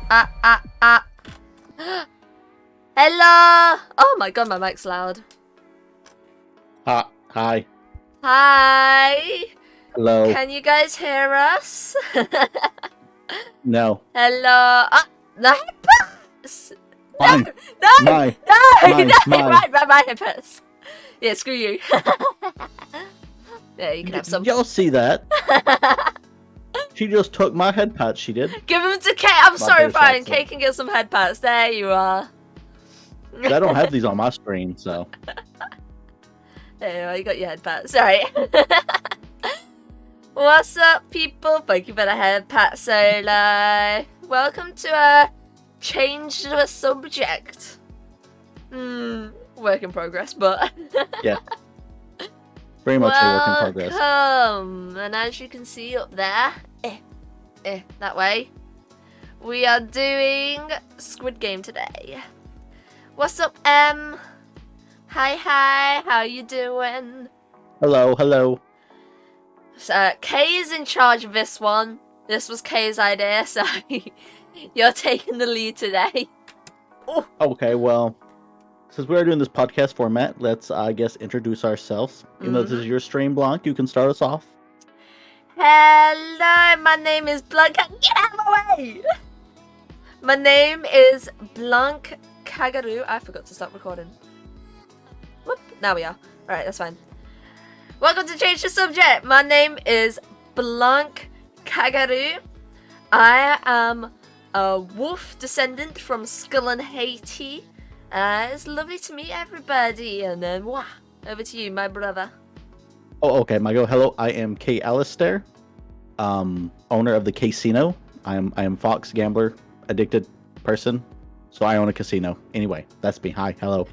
Hello! Oh my god, my mic's loud. Hi. Hi! Hello. Can you guys hear us? No. Hello! The hippos! Mine. No! Mine. No! Mine. No! Mine. My hippos! Yeah, screw you. Yeah, you can have some. Y'all see that? She just took my head pat, she did. Give them to Kay. I'm sorry, British Brian. accent. Kay can get some head pats. There you are. I don't have these on my screen, so. There you are. You got your head pat. Sorry. What's up, people? Thank you for the head pat, Solo. Welcome to a change the subject. Work in progress, but Yeah. Very much a work in progress. welcome. And as you can see up there, that way, we are doing Squid Game today. What's up, Em? Hi, how you doing? Hello. So, Kay is in charge of this one. This was Kay's idea, so you're taking the lead today. Oh. Okay, well, since we're doing this podcast format, let's, I guess, introduce ourselves. Even though this is your stream, Blanc, you can start us off. Hello, my name is Blanc. Get out of my way! My name is Blanc Kagaru. I forgot to stop recording. Whoop, now we are. Alright, that's fine. Welcome to Change the Subject. My name is Blanc Kagaru. I am a wolf descendant from Skull, Haiti. It's lovely to meet everybody. And then, over to you, my brother. Oh, okay, my go. Hello, I am Kay Alistair, owner of the Caysino. I am Fox, gambler, addicted person, so I own a casino. Anyway, that's me. Hi, hello.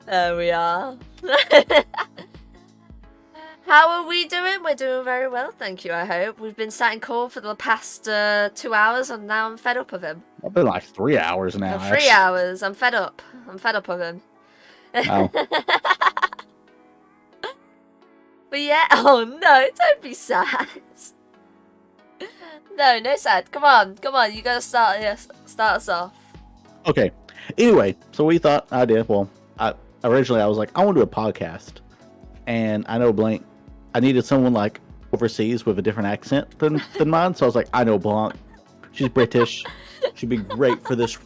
There we are. How are we doing? We're doing very well, thank you, I hope. We've been sat in call for the past 2 hours, and now I'm fed up of him. I've been like 3 hours now. 3 hours. I'm fed up. I'm fed up of him. Oh. But yeah, oh no, don't be sad. No sad. Come on, you gotta start us off. Okay. Anyway, so we thought originally I was like, I want to do a podcast, and I know Blanc. I needed someone like overseas with a different accent than mine, so I was like, I know Blanc. She's British. She'd be great for this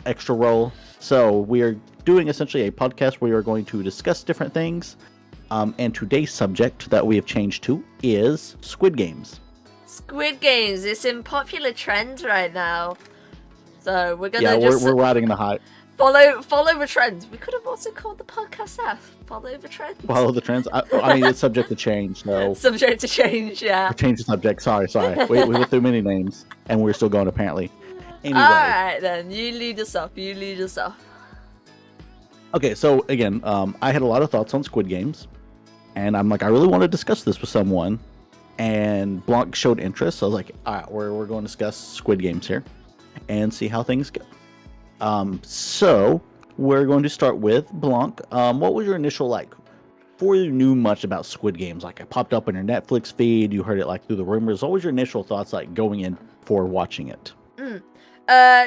extra role. So we are doing essentially a podcast where we are going to discuss different things. And today's subject that we have changed to is Squid Games. Squid Games. It's in popular trend right now. So we're gonna we're riding the hype. Follow the trends. We could have also called the podcast that. Follow the trends. Follow the trends. I mean, it's subject to change, so. Subject to change, yeah. Change the subject. Sorry. We went through many names, and we're still going apparently. Anyway. Alright then, you lead us off. Okay, so again, I had a lot of thoughts on Squid Games, and I'm like, I really want to discuss this with someone, and Blanc showed interest, so I was like, alright, we're going to discuss Squid Games here, and see how things go. So we're going to start with Blanc. What was your initial before you knew much about Squid Games? Like, it popped up on your Netflix feed, you heard it through the rumors. What was your initial thoughts going in for watching it?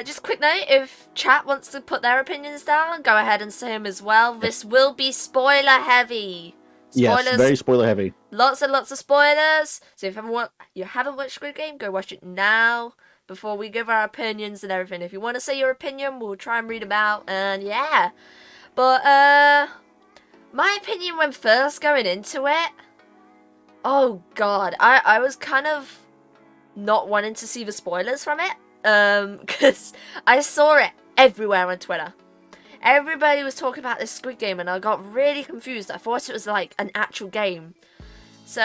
Just a quick note, if chat wants to put their opinions down, go ahead and say them as well. This will be spoiler heavy. Spoilers. Yes, very spoiler heavy. Lots and lots of spoilers. So if you haven't watched Squid Game, go watch it now before we give our opinions and everything. If you want to say your opinion, we'll try and read them out, and yeah. But my opinion when first going into it, oh god, I was kind of not wanting to see the spoilers from it. Because I saw it everywhere on Twitter. Everybody was talking about this Squid Game, and I got really confused. I thought it was like an actual game. So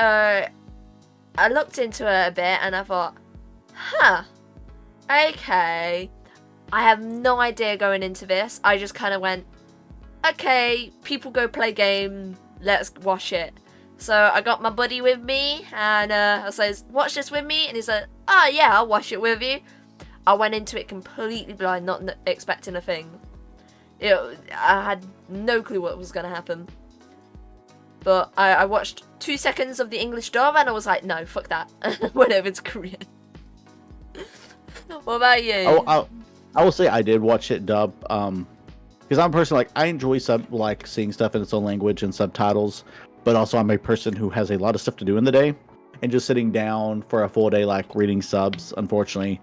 I looked into it a bit, and I thought, okay. I have no idea going into this. I just kind of went, okay, people go play game, let's watch it. So I got my buddy with me, and I says, watch this with me, and he said, oh yeah, I'll watch it with you. I went into it completely blind, not expecting a thing. I had no clue what was going to happen. But I watched 2 seconds of the English dub, and I was like, no, fuck that. Went over to Korean. What about you? I will say I did watch it dub. Because I'm a person like I enjoy seeing stuff in its own language and subtitles, but also I'm a person who has a lot of stuff to do in the day, and just sitting down for a full day like reading subs, unfortunately,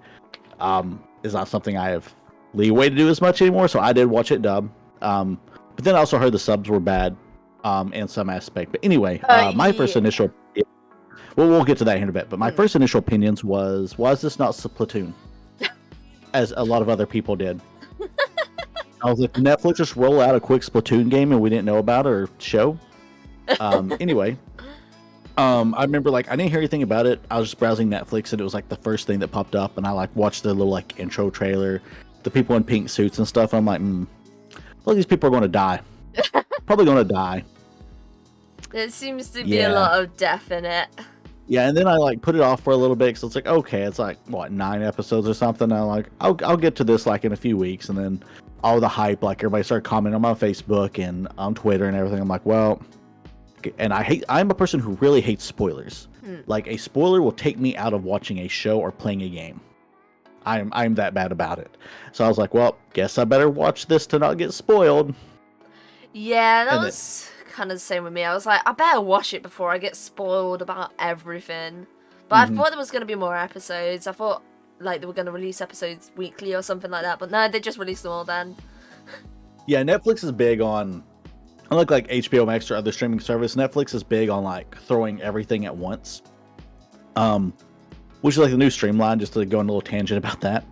is not something I have leeway to do as much anymore. So I did watch it dub. But then I also heard the subs were bad, in some aspect. But anyway, my first initial, well, we'll get to that in a bit. But my first initial opinions was this not Splatoon, as a lot of other people did. I was like, Netflix just roll out a quick Splatoon game and we didn't know about it or show. Anyway, I remember like I didn't hear anything about it. I was just browsing Netflix and it was like the first thing that popped up, and I like watched the little like intro trailer, the people in pink suits and stuff. I'm like, look, these people are going to die. Probably going to die. It seems to be a lot of death in it. Yeah, and then I like put it off for a little bit because it's like, okay, it's like what, 9 episodes or something. I'm like, I'll get to this like in a few weeks, and then all the hype, like everybody started commenting on my Facebook and on Twitter and everything. I'm like, well, and I'm a person who really hates spoilers. Like a spoiler will take me out of watching a show or playing a game. I'm that bad about it. So I was like, well, guess I better watch this to not get spoiled. Yeah, that was kind of the same with me. I was like, I better watch it before I get spoiled about everything. But I thought there was going to be more episodes. I thought like they were going to release episodes weekly or something like that. But no, they just released them all then. Yeah, Netflix is big on, unlike like HBO Max or other streaming service, Netflix is big on like throwing everything at once. Which is like the new Streamline, just to go on a little tangent about that.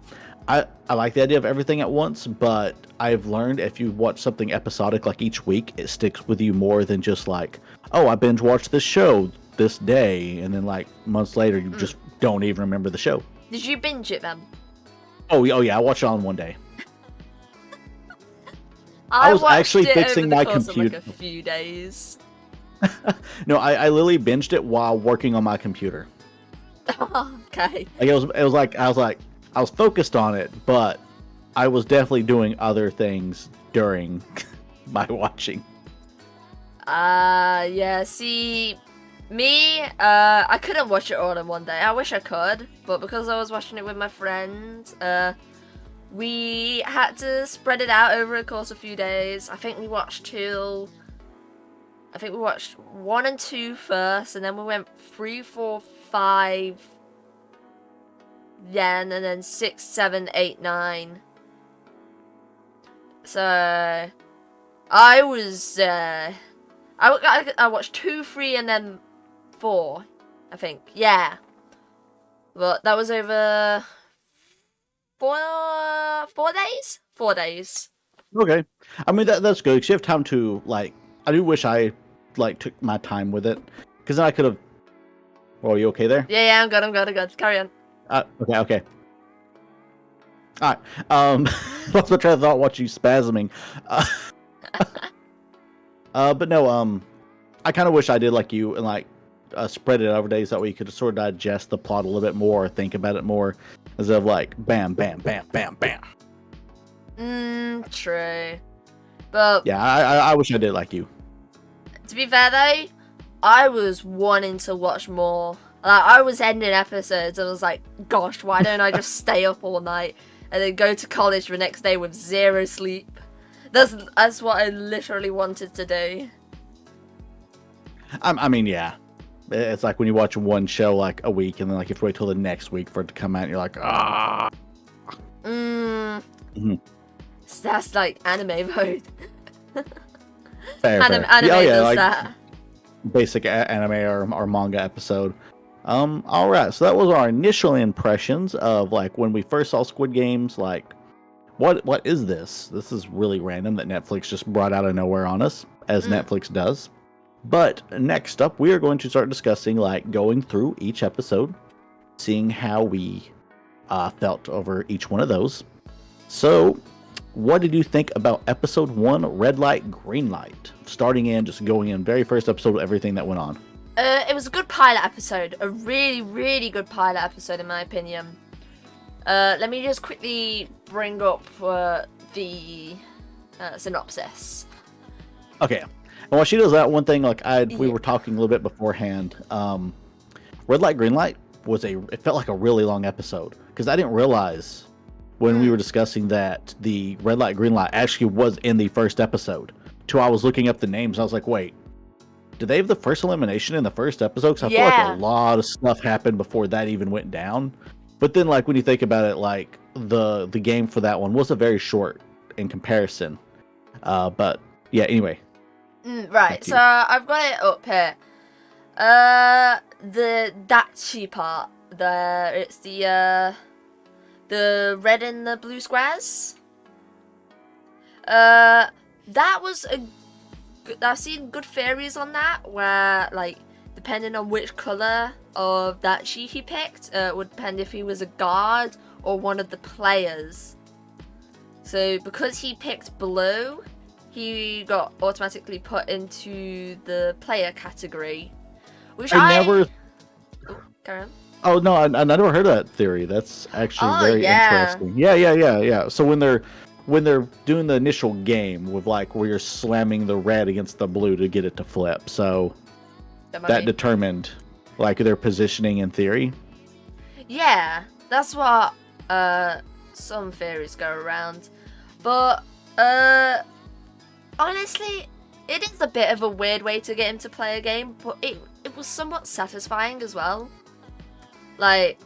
I like the idea of everything at once, but I've learned if you watch something episodic like each week, it sticks with you more than just like, oh, I binge watched this show this day, and then like months later you just don't even remember the show. Did you binge it then? Oh yeah, I watched it on one day. I was actually fixing my computer. Of like a few days. No, I literally binged it while working on my computer. Okay. Like I was focused on it, but I was definitely doing other things during my watching. Yeah, see, me, I couldn't watch it all in one day. I wish I could, but because I was watching it with my friend, we had to spread it out over the course of a few days. I think we watched 1 and 2 first, and then we went 3, 4, 5, then, and then 6, 7, 8, 9. So, I was, I watched 2, 3, and then 4, I think. Yeah. But that was over 4 days? 4 days. Okay. I mean, that's good, because you have time to, like, I do wish I, like, took my time with it, because then I could have... Well, are you okay there? Yeah, I'm good. Carry on. Okay. Alright. Lost my train of thought watching you spasming. But no, I kind of wish I did like you and like spread it over days, that way you could sort of digest the plot a little bit more or think about it more, instead of like bam, bam, bam, bam, bam. True. But yeah, I wish I did like you. To be fair though, I was wanting to watch more. Like, I was ending episodes and I was like, gosh, why don't I just stay up all night and then go to college the next day with 0 sleep? That's what I literally wanted to do. I mean, yeah. It's like when you watch one show like a week and then like you have to wait till the next week for it to come out and you're like, ah. So that's like anime mode. Fair. Anime does like that. Basic anime or manga episode. All right, so that was our initial impressions of like when we first saw Squid Games. Like, what is this? This is really random that Netflix just brought out of nowhere on us, as Netflix does. But next up, we are going to start discussing like going through each episode, seeing how we felt over each one of those. So, what did you think about episode 1, Red Light, Green Light? Starting in, just going in, very first episode, everything that went on. It was a good pilot episode. A really, really good pilot episode, in my opinion. Let me just quickly bring up the synopsis. Okay. And while she does that, one thing, like we were talking a little bit beforehand, Red Light, Green Light it felt like a really long episode because I didn't realize when we were discussing that the red light, green light actually was in the first episode. Till I was looking up the names, I was like, wait, did they have the first elimination in the first episode? Because I feel like a lot of stuff happened before that even went down. But then, like, when you think about it, like, the game for that one wasn't very short in comparison. But, yeah, anyway. Right, so I've got it up here. The Dachi part. It's the red and the blue squares. That was I've seen good theories on that, where, like, depending on which colour of Dachi he picked, would depend if he was a guard or one of the players. So, because he picked blue, he got automatically put into the player category. Which never... Oh, carry on. Oh, no, I never heard of that theory. That's actually very interesting. Yeah. So when they're doing the initial game with, like, where you're slamming the red against the blue to get it to flip, so that determined, like, their positioning in theory. Yeah, that's what some theories go around. But honestly, it is a bit of a weird way to get him to play a game, but it was somewhat satisfying as well. Like,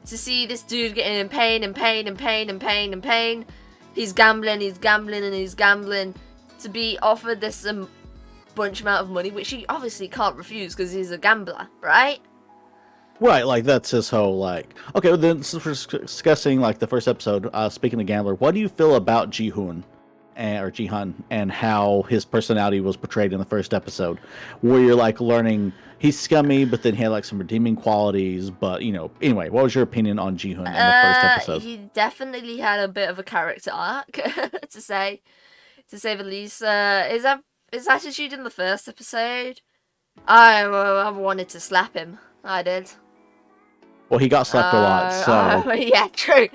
to see this dude getting in pain and pain and pain and pain and pain. He's gambling, to be offered this bunch amount of money, which he obviously can't refuse because he's a gambler, right? Right, like, that's his whole, like... Okay, well, then, since we're discussing, like, the first episode, speaking of gambler, what do you feel about Jihoon, or Jihan, and how his personality was portrayed in the first episode? Where you're, like, learning he's scummy, but then he had, like, some redeeming qualities, but, you know... Anyway, what was your opinion on Jihoon in the first episode? He definitely had a bit of a character arc, to say the least. His attitude in the first episode, I wanted to slap him. I did. Well, he got slapped a lot, so... yeah, true.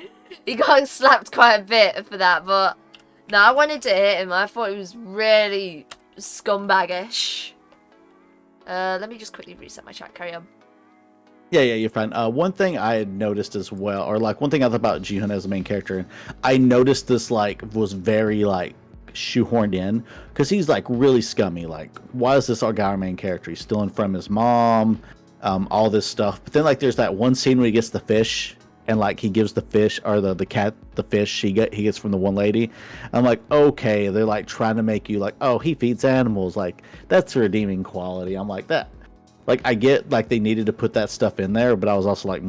He got slapped quite a bit for that, but... No, I wanted to hit him. I thought he was really scumbaggish. Let me just quickly reset my chat. Carry on. Yeah, you're fine. One thing I had noticed as well, or, like, one thing I thought about Jihoon as a main character, I noticed this, like, was very, like, shoehorned in, because he's, like, really scummy. Like, why is this our guy our main character? He's stealing from his mom, all this stuff. But then, like, there's that one scene where he gets the fish, and, like, he gives the fish, or the cat, the fish he gets from the one lady. I'm like, okay, they're, like, trying to make you, like, oh, he feeds animals. Like, that's a redeeming quality. I'm like, that. Like, I get, like, they needed to put that stuff in there, but I was also like,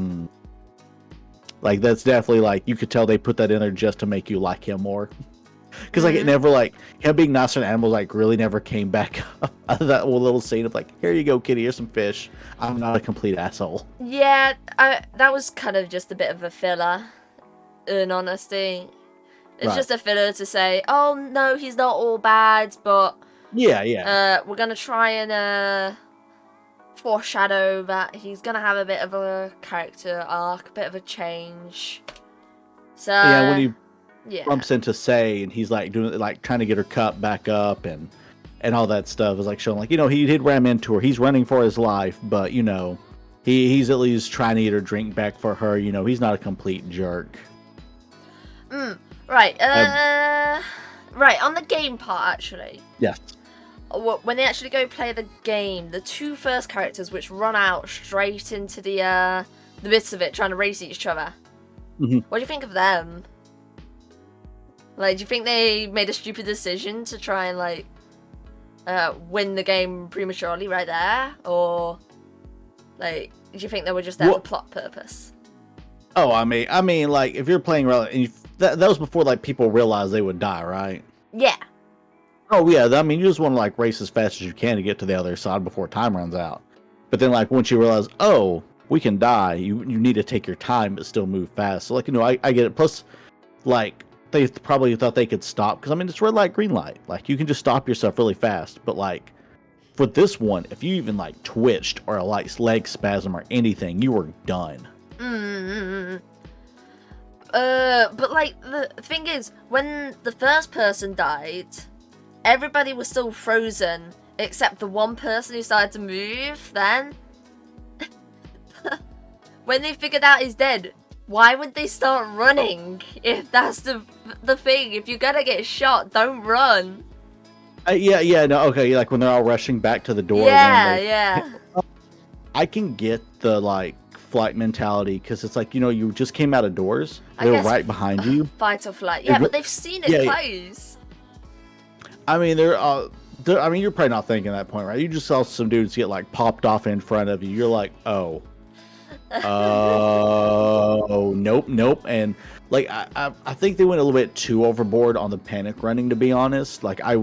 Like, that's definitely, like, you could tell they put that in there just to make you like him more. Because, like, it never, like, him being nice to animals, like, really never came back up out of that little scene of, like, here you go, kitty, here's some fish. I'm not a complete asshole. Yeah, that was kind of just a bit of a filler, in honesty. It's just a filler to say, oh, no, he's not all bad, but... Yeah. We're gonna try and, foreshadow that he's gonna have a bit of a character arc, a bit of a change. So... Yeah, when he bumps into Say, and he's, like, doing, like, trying to get her cup back up, and all that stuff is, like, showing, like, you know, he did ram into her. He's running for his life, but, you know, he's at least trying to get her drink back for her. You know, he's not a complete jerk. Right. Right, on the game part, actually. Yes. When they actually go play the game, the two first characters which run out straight into the bits of it, trying to race each other. What do you think of them? Like, do you think they made a stupid decision to try and, like, win the game prematurely right there? Or, like, do you think they were just there for plot purpose? Oh, I mean, like, if you're playing, and that was before, like, people realized they would die, right? Yeah. Oh, yeah, I mean, you just want to, like, race as fast as you can to get to the other side before time runs out. But then, like, once you realize, oh, we can die, you need to take your time but still move fast. So, like, you know, I get it. Plus, like, they probably thought they could stop, because, I mean, it's red light, green light. Like, you can just stop yourself really fast. But, like, for this one, if you even, like, twitched or, like, leg spasm or anything, you were done. But, like, the thing is, when the first person died, everybody was still frozen, except the one person who started to move then. when they figured out he's dead, why would they start running? If that's the thing, if you're gonna get shot, don't run. No, okay, like when they're all rushing back to the door. Yeah. I can get the like flight mentality because it's like, you just came out of doors. I They were guess right behind you. Fight or flight. Yeah, but they've seen it close. I mean, I mean, you're probably not thinking that point, right? You just saw some dudes get like popped off in front of you. You're like, oh, nope. And like, I think they went a little bit too overboard on the panic running, to be honest. Like, I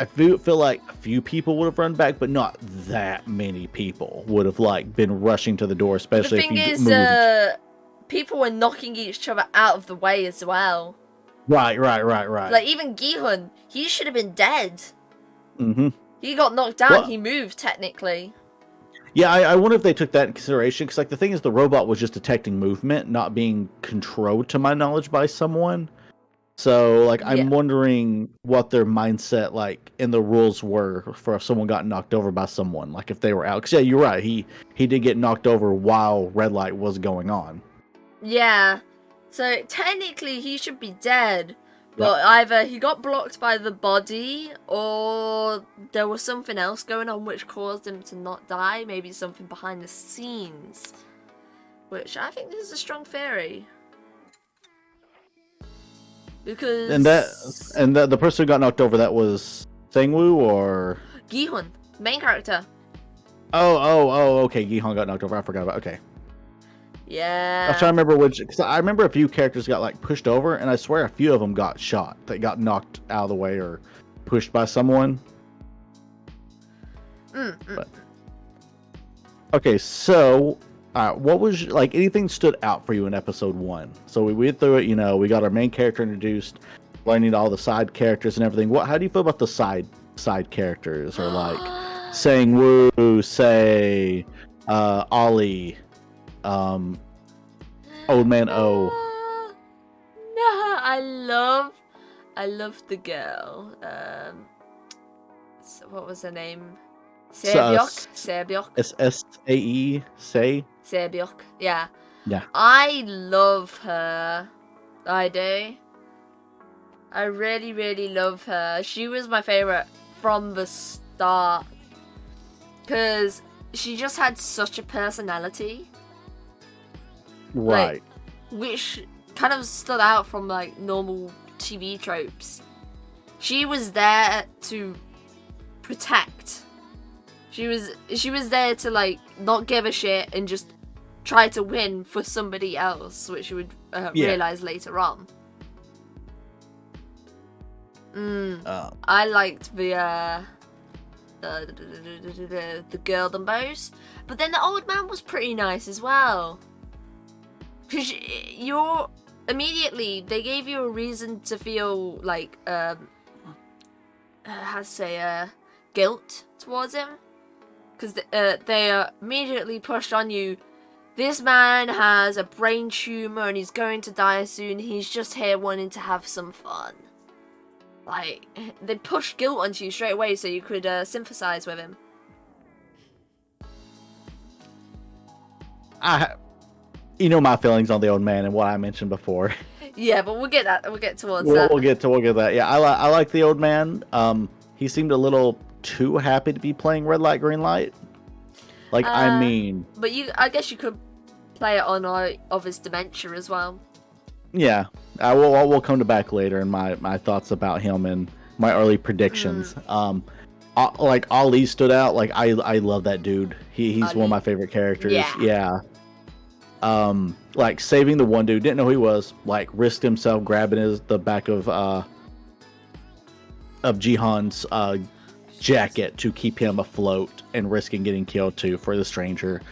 feel like a few people would have run back, but not that many people would have like been rushing to the door, especially The thing if is, moved. people were knocking each other out of the way as well. Right. Like, even Gihun, he should have been dead. Mm-hmm. He got knocked down, he moved, technically. Yeah, I wonder if they took that in consideration, because like the thing is, the robot was just detecting movement, not being controlled, to my knowledge, by someone. So, like, I'm wondering what their mindset, like, in the rules were for if someone got knocked over by someone, like if they were out. Because, yeah, you're right, he did get knocked over while red light was going on. Yeah. So, technically, he should be dead. But either he got blocked by the body, or there was something else going on which caused him to not die. Maybe something behind the scenes. Which I think is a strong theory. Because... And the person who got knocked over, that was Sangwoo, or... Gihun, main character. Oh, okay, Gihon got knocked over. I forgot about okay. Yeah. I was trying to remember which, because I remember a few characters got like pushed over, and I swear a few of them got shot. They got knocked out of the way or pushed by someone. But, okay, so what was like anything stood out for you in episode 1? So we went through it. We got our main character introduced, learning all the side characters and everything. How do you feel about the side characters, or like saying Woo, say Ollie? Old Man O. No, I love the girl. So what was her name? Sebyok. It's S-A-E. Say. Sebyok. Yeah. Yeah. I love her. I do. I really, really love her. She was my favorite from the start, because she just had such a personality. Right. Like, which kind of stood out from like normal TV tropes. She was there to protect. She was there to like not give a shit and just try to win for somebody else, which you would realize later on. I liked the girl the most, but then the old man was pretty nice as well. Because immediately, they gave you a reason to feel like, guilt towards him. Because they immediately pushed on you, this man has a brain tumor and he's going to die soon, he's just here wanting to have some fun. Like, they pushed guilt onto you straight away so you could sympathize with him. My feelings on the old man and what I mentioned before. Yeah, but we'll get that. We'll get towards that. We'll get that. Yeah, I like the old man. He seemed a little too happy to be playing red light, green light. Like, I mean. But I guess you could play it on of his dementia as well. Yeah, we'll come to back later in my thoughts about him and my early predictions. Like Ali stood out. Like I love that dude. He's Ali. One of my favorite characters. Yeah. Like saving the one dude, didn't know who he was, like risked himself grabbing the back of Jihan's jacket to keep him afloat and risking getting killed too for the stranger.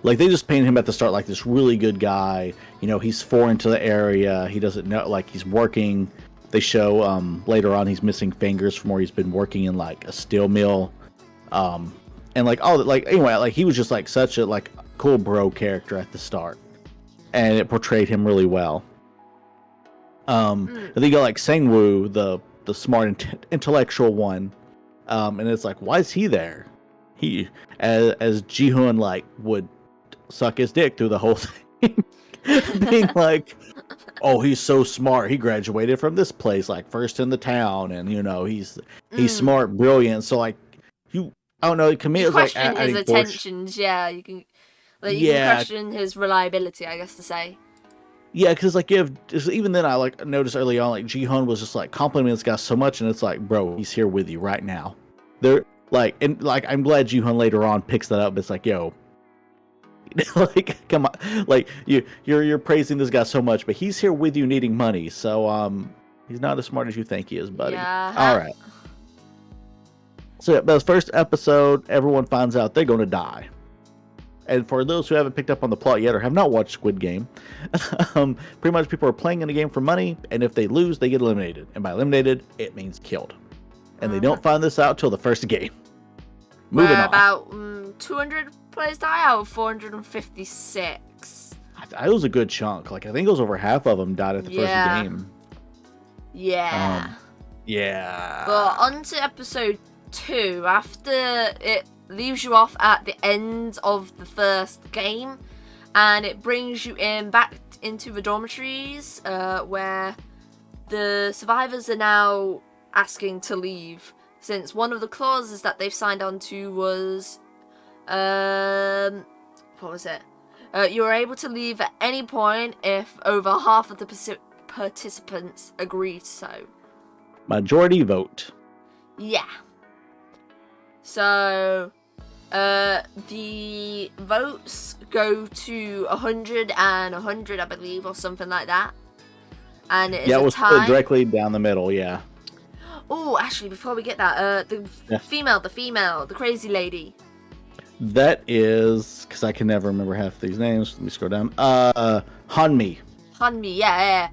Like they just painted him at the start like this really good guy. He's foreign to the area. He doesn't know, like he's working. They show later on he's missing fingers from where he's been working in like a steel mill. And like anyway, like he was just like such a like cool bro character at the start, and it portrayed him really well. And then you got like Sangwoo, the smart intellectual one, and it's like, why is he there? He as Jihoon like would suck his dick through the whole thing, being like, "Oh, he's so smart. He graduated from this place, like first in the town, and he's smart, brilliant." So like, I don't know. To me, You it was like question his adding attentions, yeah. You can question his reliability, I guess to say. Yeah, because like even then I like noticed early on like Ji-Hun was just like complimenting this guy so much, and it's like, bro, he's here with you right now. They're like, and like I'm glad Ji-Hun later on picks that up. But it's like, yo, like come on, like you're praising this guy so much, but he's here with you needing money, so he's not as smart as you think he is, buddy. Yeah. All right. So yeah, the first episode, everyone finds out they're going to die. And for those who haven't picked up on the plot yet or have not watched Squid Game, pretty much people are playing in the game for money, and if they lose, they get eliminated. And by eliminated, it means killed. And they don't find this out till the first game. Moving on. About 200 players die out of 456. It was a good chunk. Like I think it was over half of them died at the first game. Yeah. Yeah. But on to episode 2, after it leaves you off at the end of the first game, and it brings you back into the dormitories where the survivors are now asking to leave, since one of the clauses that they've signed on to was what was it? You are able to leave at any point if over half of the participants agree so. Majority vote. Yeah. So the votes go to 100 and 100, I believe, or something like that. And it is it was a tie. directly down the middle, yeah. Oh, actually, before we get that, the female, the crazy lady. That is, because I can never remember half these names. Let me scroll down. Hanmi. Hanmi, yeah.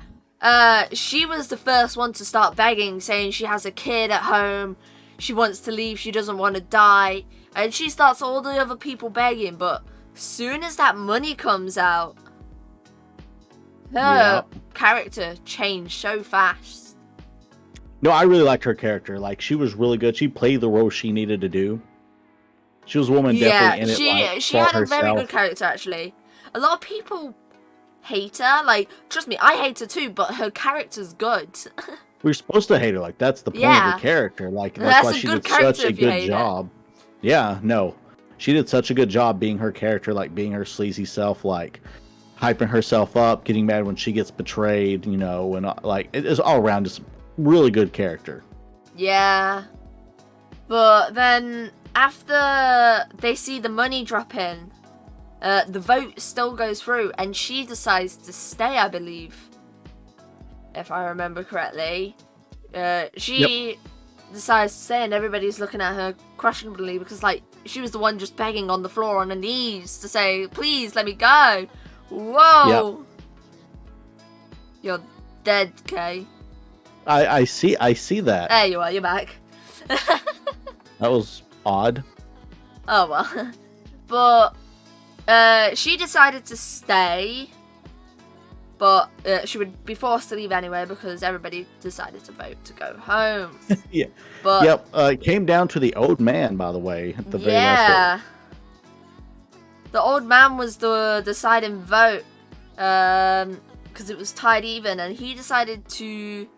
She was the first one to start begging, saying she has a kid at home, she wants to leave, she doesn't want to die, and she starts all the other people begging, but soon as that money comes out, her character changed so fast. No, I really liked her character. Like, she was really good. She played the role she needed to do. She was a woman definitely in it. She had a very good character, actually. A lot of people hate her. Like, trust me, I hate her too, but her character's good. We're supposed to hate her. Like, that's the point of her character. Like, that's why she did such a good job. Yeah, no. She did such a good job being her character, like, being her sleazy self, like, hyping herself up, getting mad when she gets betrayed, and, like, it is all around just really good character. Yeah. But then, after they see the money drop in, the vote still goes through, and she decides to stay, I believe. If I remember correctly. She decides to stay, and everybody's looking at her questionably, because, like, she was the one just begging on the floor on her knees to say, please, let me go. Whoa. Yep. You're dead, Kay. I see that. There you are, you're back. That was odd. Oh, well. But, she decided to stay, but she would be forced to leave anyway because everybody decided to vote to go home. Yeah. But, it came down to the old man, by the way, at the very last vote. The old man was the deciding vote, because it was tied even, and he decided to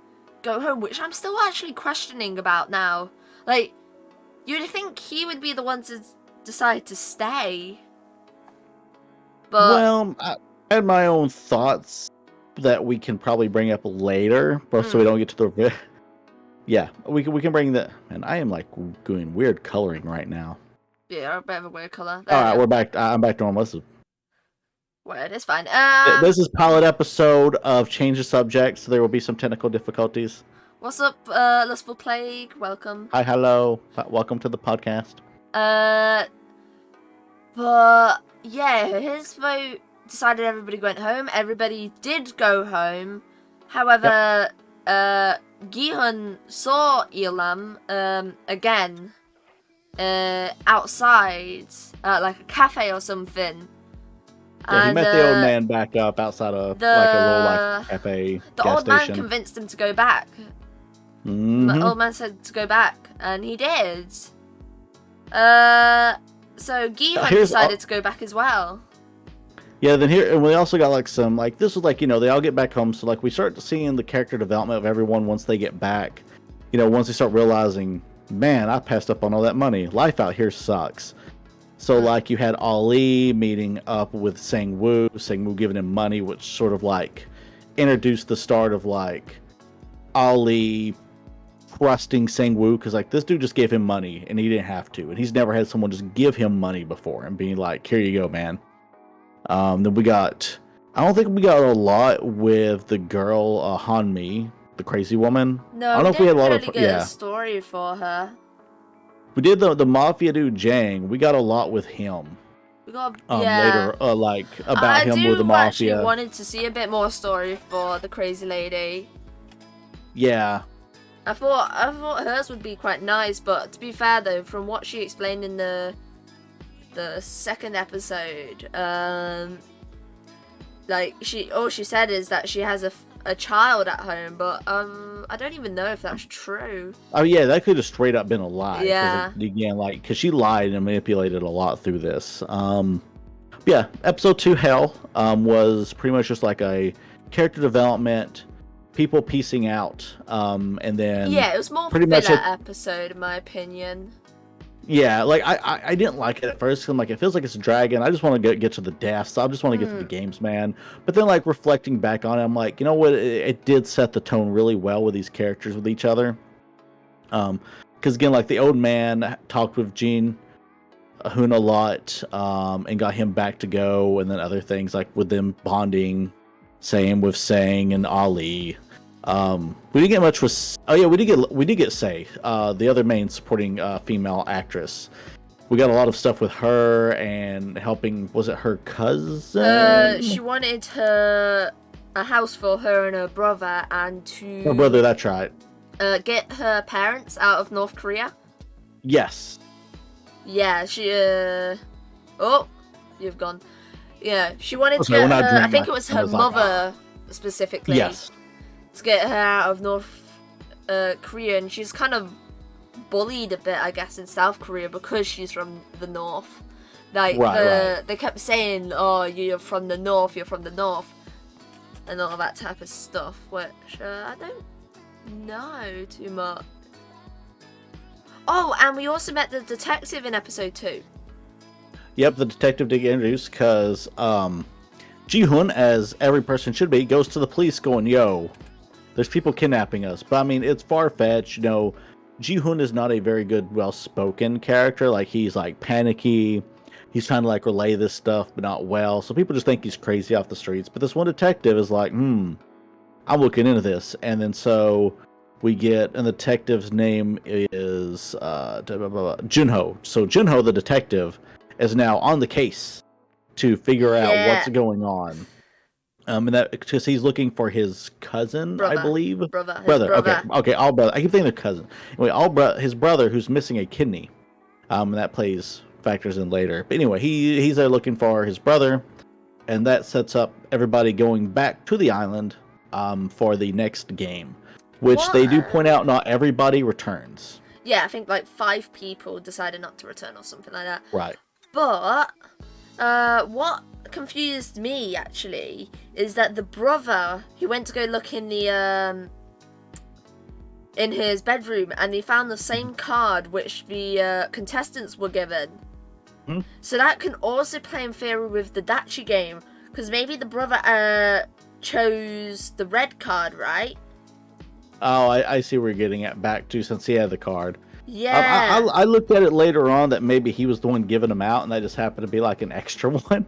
go home, which I'm still actually questioning about now. Like, you'd think he would be the one to decide to stay. But well, I had my own thoughts that we can probably bring up later, so we don't get to the. Yeah, we can bring that. And I am like doing weird coloring right now. Yeah, a bit of a weird color. All right, we're back. I'm back to normal. Weird, it's fine. This is pilot episode of Change the Subject, so there will be some technical difficulties. What's up, Lustful Plague? Welcome. Hi, hello. Welcome to the podcast. But yeah, his vote decided everybody went home. Everybody did go home. However, Gi-hun saw Elam again outside, like a cafe or something. Yeah, and he met the old man back up outside of like a little cafe. The old station. man convinced him to go back. Mm-hmm. The old man said to go back, and he did. So Gi-hun decided to go back as well. Yeah, then here, and we also got like some, like, this was like, they all get back home. So, like, we start seeing the character development of everyone once they get back. Once they start realizing, man, I passed up on all that money. Life out here sucks. So, like, you had Ali meeting up with Sang-woo giving him money, which sort of, like, introduced the start of, like, Ali trusting Sang-woo, because, like, this dude just gave him money, and he didn't have to. And he's never had someone just give him money before and being like, here you go, man. Then we got, I don't think we got a lot with the girl, Hanmi, the crazy woman. No, I don't know if we had a lot of, get a story for her. We did the mafia dude Jang. We got a lot with him. We got later, like about him with the mafia. I actually wanted to see a bit more story for the crazy lady. Yeah. I thought hers would be quite nice, but to be fair though, from what she explained in the second episode, like all she said is that she has a child at home, but I don't even know if that's true. Oh yeah, that could have straight up been a lie. Yeah. Again, like, because she lied and manipulated a lot through this. Yeah, episode 2 Hell was pretty much just like a character development, people piecing out, and then it was more pretty filler much episode in my opinion. Yeah, like I didn't like it at first because I'm like, it feels like it's a dragon. I just want to get to the deaths. I just want to get to the games, man. But then, like, reflecting back on it, I'm like, you know what? It did set the tone really well with these characters with each other. Because again, like, the old man talked with Jin Hoon a lot, and got him back to go, and then other things like with them bonding, same with Sang and Ali. We didn't get much with. Oh yeah, we did get Say, the other main supporting female actress. We got a lot of stuff with her and helping. Was it her cousin? She wanted a house for her and her brother, and to Her brother. That's right. Get her parents out of North Korea. Yes. Yeah, she. Oh, you've gone. Yeah, she wanted to Okay, get her. I think it was her mother specifically. Yes. To get her out of North Korea, and she's kind of bullied a bit, I guess, in South Korea because she's from the North. Like, they kept saying, "Oh, you're from the North, you're from the North," and all that type of stuff, which I don't know too much. Oh, and we also met the detective in episode 2. Yep, the detective did get introduced because Ji-hoon, as every person should be, goes to the police going, "Yo, there's people kidnapping us." But I mean, it's far-fetched, Ji-hoon is not a very good, well-spoken character. Like, he's like panicky. He's trying to like relay this stuff, but not well. So people just think he's crazy off the streets. But this one detective is like, I'm looking into this. And then so we get, and the detective's name is Junho. So Junho, the detective, is now on the case to figure out what's going on. And that because he's looking for his cousin, I believe. Brother. Okay, all brother. I keep thinking of cousin. Anyway, his brother who's missing a kidney. And that factors in later. But anyway, he's there looking for his brother, and that sets up everybody going back to the island for the next game, which they do point out not everybody returns. Yeah, I think like 5 people decided not to return or something like that. Right. But what confused me actually is that the brother, he went to go look in the in his bedroom, and he found the same card which the contestants were given. So that can also play in theory with the Dachi game, because maybe the brother chose the red card, right? Oh, I see where you're getting at back to, since he had the card. Yeah. I looked at it later on that maybe he was the one giving them out, and that just happened to be like an extra one.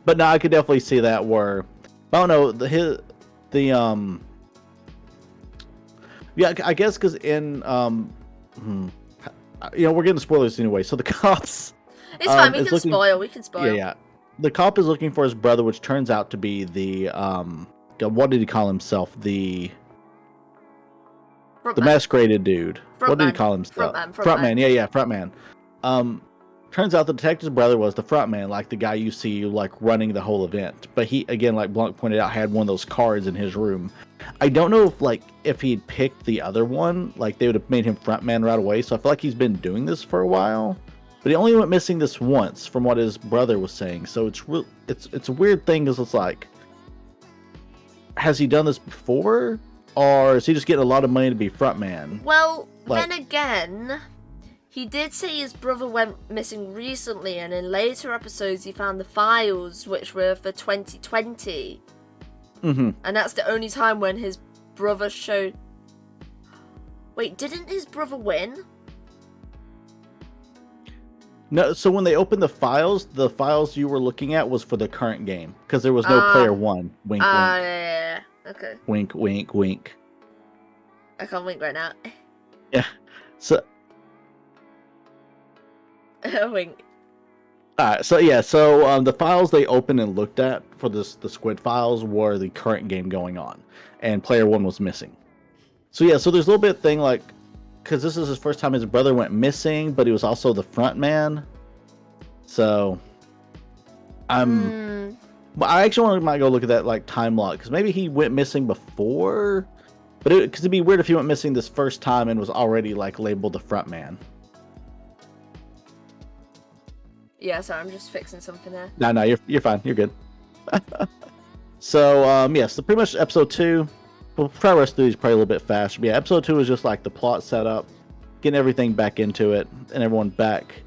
But no, I could definitely see that where, I don't know, yeah, I guess because in, we're getting spoilers anyway. So the cops. It's fine. We can spoil. Yeah. The cop is looking for his brother, which turns out to be the what did he call himself? The masqueraded dude. What did he call himself? Frontman. Yeah, frontman. Turns out the detective's brother was the frontman, like the guy you see like running the whole event. But he, again, like Blanc pointed out, had one of those cards in his room. I don't know if he'd picked the other one, like they would have made him frontman right away. So I feel like he's been doing this for a while. but he only went missing this once, from what his brother was saying. So it's a weird thing, because it's like, has he done this before, or is he just getting a lot of money to be frontman? Well, Like, then again, he did say his brother went missing recently, and in later episodes he found the files, which were for 2020. mm-hmm. And that's the only time when his brother showed... Wait, didn't his brother win? No, so when they opened the files you were looking at was for the current game, because there was no player one. Wink, wink. Yeah. Okay. Wink, wink, wink. I can't wink right now. Yeah. So, Wink. alright. So yeah. So the files they opened and looked at for the Squid files were the current game going on, and player one was missing. So yeah. So there's a little bit thing like, because this is his first time his brother went missing, but he was also the front man. So but I actually might go look at that like time log, because maybe he went missing before, but because it'd be weird if he went missing this first time and was already like labeled the front man. Yeah, sorry, I'm just fixing something there. No, you're fine. You're good. So yes, so pretty much episode 2. We'll try to rush through these probably a little bit fast. But yeah, episode 2 is just like the plot setup, getting everything back into it, and everyone back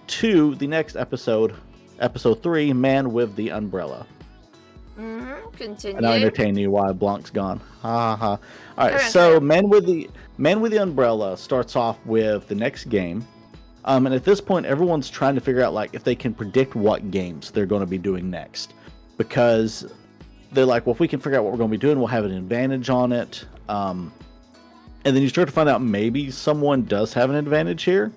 to the next episode, episode 3, Man with the Umbrella. Continue. And I'll entertain you while Blanc's gone. Ha ha. All right, Correct. so Man with the Umbrella starts off with the next game. And at this point, everyone's trying to figure out like if they can predict what games they're going to be doing next, because they're like, well, if we can figure out what we're going to be doing, we'll have an advantage on it. And then you start to find out maybe someone does have an advantage here.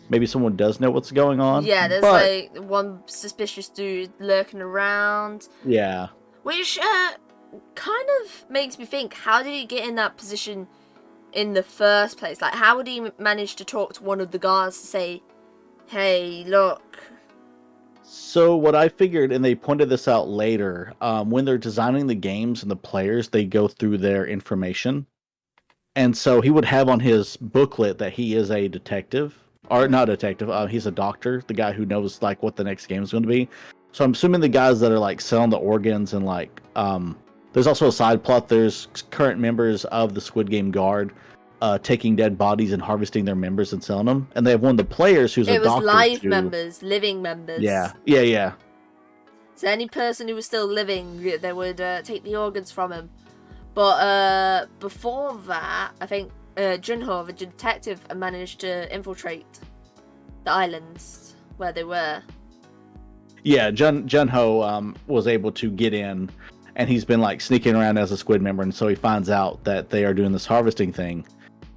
Maybe someone does know what's going on. Yeah, there's like one suspicious dude lurking around. Yeah. Which kind of makes me think, how did he get in that position in the first place? Like, how would he manage to talk to one of the guards to say, hey, look? So what I figured, and they pointed this out later, when they're designing the games and the players, they go through their information. And so he would have on his booklet that he is a detective, or not a detective, he's a doctor, the guy who knows like what the next game is going to be. So I'm assuming the guys that are like selling the organs and like, there's also a side plot. There's current members of the Squid Game guard taking dead bodies and harvesting their members and selling them. And they have one of the players who's a doctor. It was live members, living members. Yeah. So any person who was still living, they would take the organs from him. But before that, I think Junho, the detective, managed to infiltrate the islands where they were. Yeah, Junho was able to get in, and he's been like sneaking around as a Squid member, and so he finds out that they are doing this harvesting thing.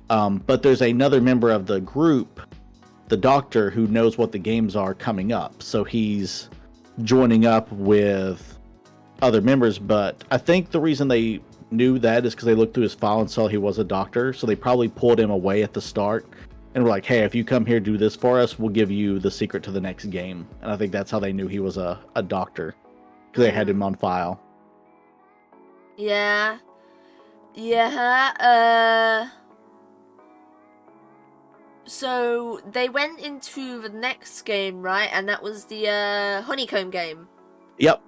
But there's another member of the group, the doctor, who knows what the games are coming up. So he's joining up with other members, but I think the reason they knew that is because they looked through his file and saw he was a doctor, so they probably pulled him away at the start and were like, hey, if you come here, do this for us, we'll give you the secret to the next game. And I think that's how they knew he was a doctor, because they had him on file. Yeah. So they went into the next game, right? And that was the Honeycomb Game. Yep.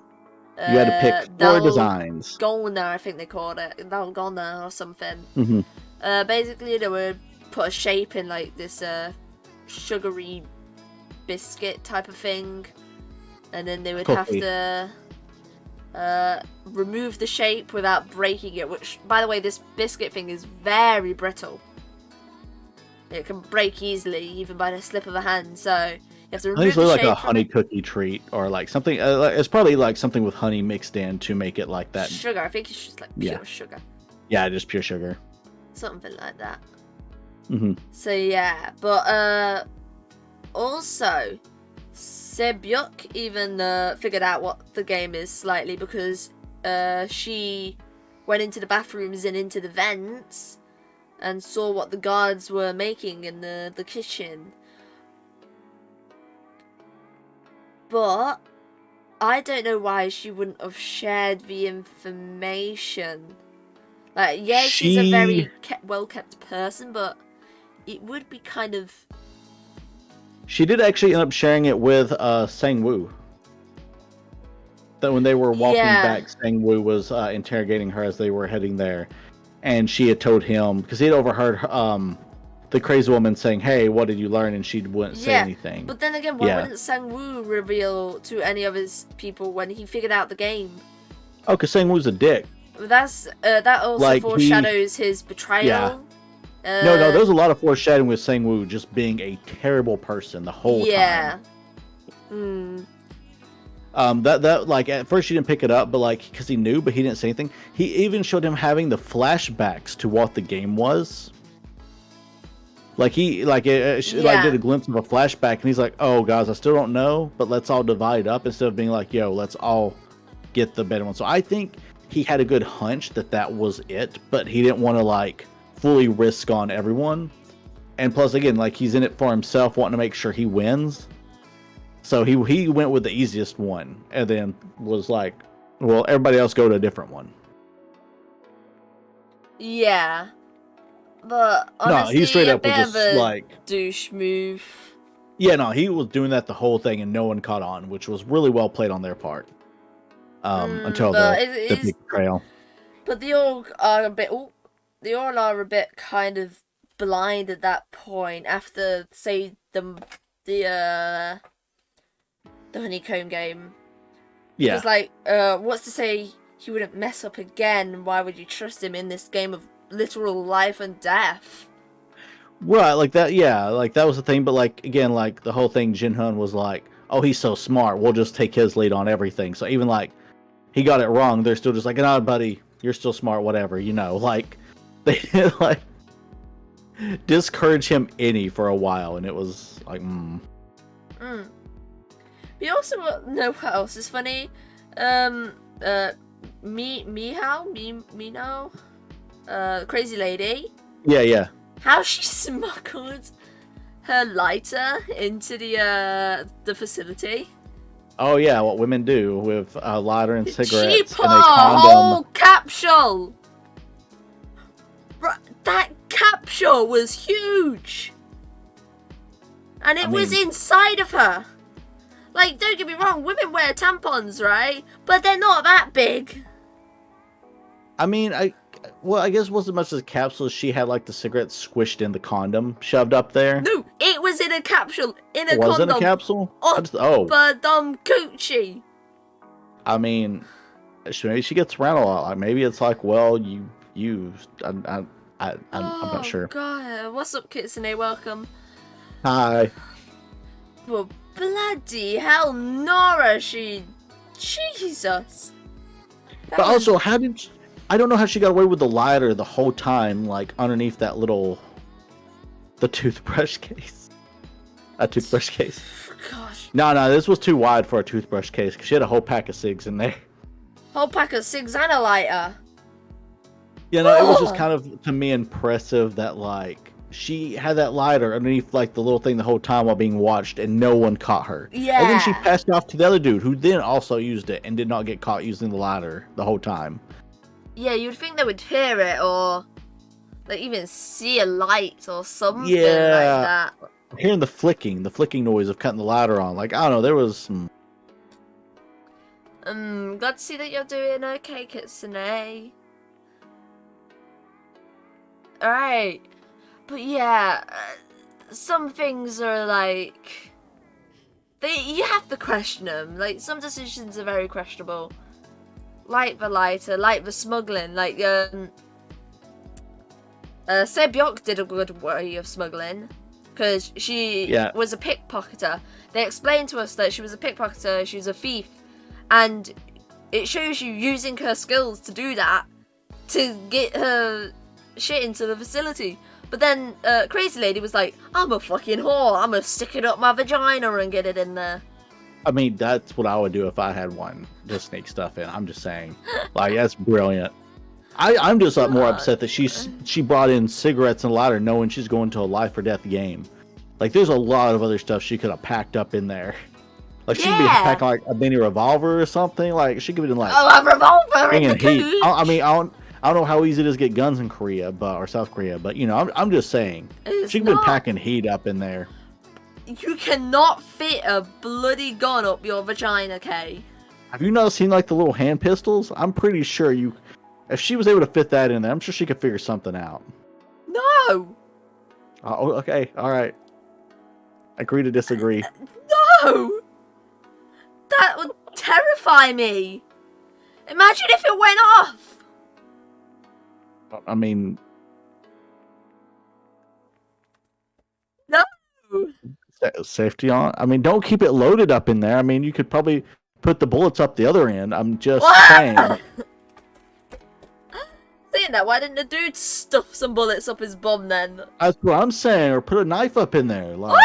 You had to pick 4 designs. Dalgona, I think they called it. Dalgona or something. Mm-hmm. Basically, they would put a shape in like this sugary biscuit type of thing. And then they would have to remove the shape without breaking it. Which, by the way, this biscuit thing is very brittle. It can break easily, even by the slip of a hand. So you have to remove the shape. Like a honey cookie treat, or like something. It's probably like something with honey mixed in to make it like that. Sugar. I think it's just like pure sugar. Yeah, just pure sugar. Something like that. Mm-hmm. So yeah, but also Sebyuk even figured out what the game is slightly, because she went into the bathrooms and into the vents and saw what the guards were making in the kitchen. But I don't know why she wouldn't have shared the information. Like, yeah, she's a very well-kept person, but it would be kind of... She did actually end up sharing it with Sang-woo. That when they were walking back, Sang-woo was interrogating her as they were heading there, and she had told him because he had overheard the crazy woman saying, "Hey, what did you learn?" and she wouldn't say anything. But then again, why wouldn't Sang-woo reveal to any of his people when he figured out the game? Oh, because Sang-woo's a dick. That's that also foreshadows his betrayal. Yeah. No, there's a lot of foreshadowing with Sang-woo just being a terrible person the whole time. Yeah. That like at first she didn't pick it up, but like because he knew, but he didn't say anything. He even showed him having the flashbacks to what the game was. Like she like did a glimpse of a flashback, and he's like, "Oh, guys, I still don't know, but let's all divide up instead of being like, yo, let's all get the better one." So I think he had a good hunch that was it, but he didn't want to like fully risk on everyone. And plus, again, like he's in it for himself, wanting to make sure he wins. So he went with the easiest one, and then was like, "Well, everybody else go to a different one." Yeah, but honestly, he straight up a was bit just of a like douche move. Yeah, no, he was doing that the whole thing, and no one caught on, which was really well played on their part. Until the big betrayal. But they all are a bit. They all are a bit kind of blind at that point after, say, the Honeycomb Game. Yeah. It's like, what's to say he wouldn't mess up again? Why would you trust him in this game of literal life and death? Right, like that, yeah, like that was the thing, but like, again, like the whole thing, Jin-hun was like, "Oh, he's so smart, we'll just take his lead on everything." So even like, he got it wrong, they're still just like, "No, buddy, you're still smart, whatever," like, they didn't like, discourage him any for a while, and it was like, We also know what else is funny. Mino, crazy lady. Yeah. How she smuggled her lighter into the facility. Oh yeah, what women do with a lighter and cigarettes. She put a whole capsule. That capsule was huge, and it was inside of her. Like, don't get me wrong, women wear tampons, right? But they're not that big. I mean, I guess it wasn't much as a capsule. She had like the cigarettes squished in the condom, shoved up there. No, it was in a capsule, in a condom. Was it a capsule? Coochie. I mean, maybe she gets around a lot. Like maybe it's like, well, I'm not sure. God, what's up, Kitsune? Welcome. Hi. Well, bloody hell, Nora, Jesus. But also, I don't know how she got away with the lighter the whole time, like underneath that the toothbrush case. A toothbrush case. Gosh. No, this was too wide for a toothbrush case, because she had a whole pack of cigs in there. Whole pack of cigs and a lighter. Yeah, no, it was just kind of, to me, impressive that, like, she had that lighter underneath, like, the little thing the whole time while being watched, and no one caught her. Yeah. And then she passed it off to the other dude, who then also used it and did not get caught using the lighter the whole time. Yeah, you'd think they would hear it, or, like, even see a light or something like that. Hearing the flicking noise of cutting the lighter on. Like, I don't know, there was some... glad to see that you're doing okay, Kitsune. Alright. But yeah, some things are like... You have to question them. Like, some decisions are very questionable. Like the lighter, like the smuggling. Like, Sebyok did a good way of smuggling. Because she was a pickpocketer. They explained to us that she was a pickpocketer, she was a thief. And it shows you using her skills to do that. To get her shit into the facility. But then Crazy Lady was like, I'm a fucking whore. I'm gonna stick it up my vagina and get it in there. I mean, that's what I would do if I had one. Just sneak stuff in. I'm just saying. Like, that's brilliant. I'm just more upset that she brought in cigarettes and lighter knowing she's going to a life or death game. Like, there's a lot of other stuff she could have packed up in there. Like, she could be packing, like, a mini revolver or something. Like, she could be like... Oh, a revolver in the heat. I mean, I don't know how easy it is to get guns in Korea, or South Korea, but, you know, I'm just saying. She could be packing heat up in there. You cannot fit a bloody gun up your vagina, Kay. Have you not seen like the little hand pistols? I'm pretty sure if she was able to fit that in there, I'm sure she could figure something out. No! Oh, okay, all right. Agree to disagree. No! That would terrify me. Imagine if it went off. I mean, No. safety on. I mean, don't keep it loaded up in there. I mean, you could probably put the bullets up the other end. I'm just saying. Saying that, why didn't the dude stuff some bullets up his bum then? That's what I'm saying. Or put a knife up in there. Like,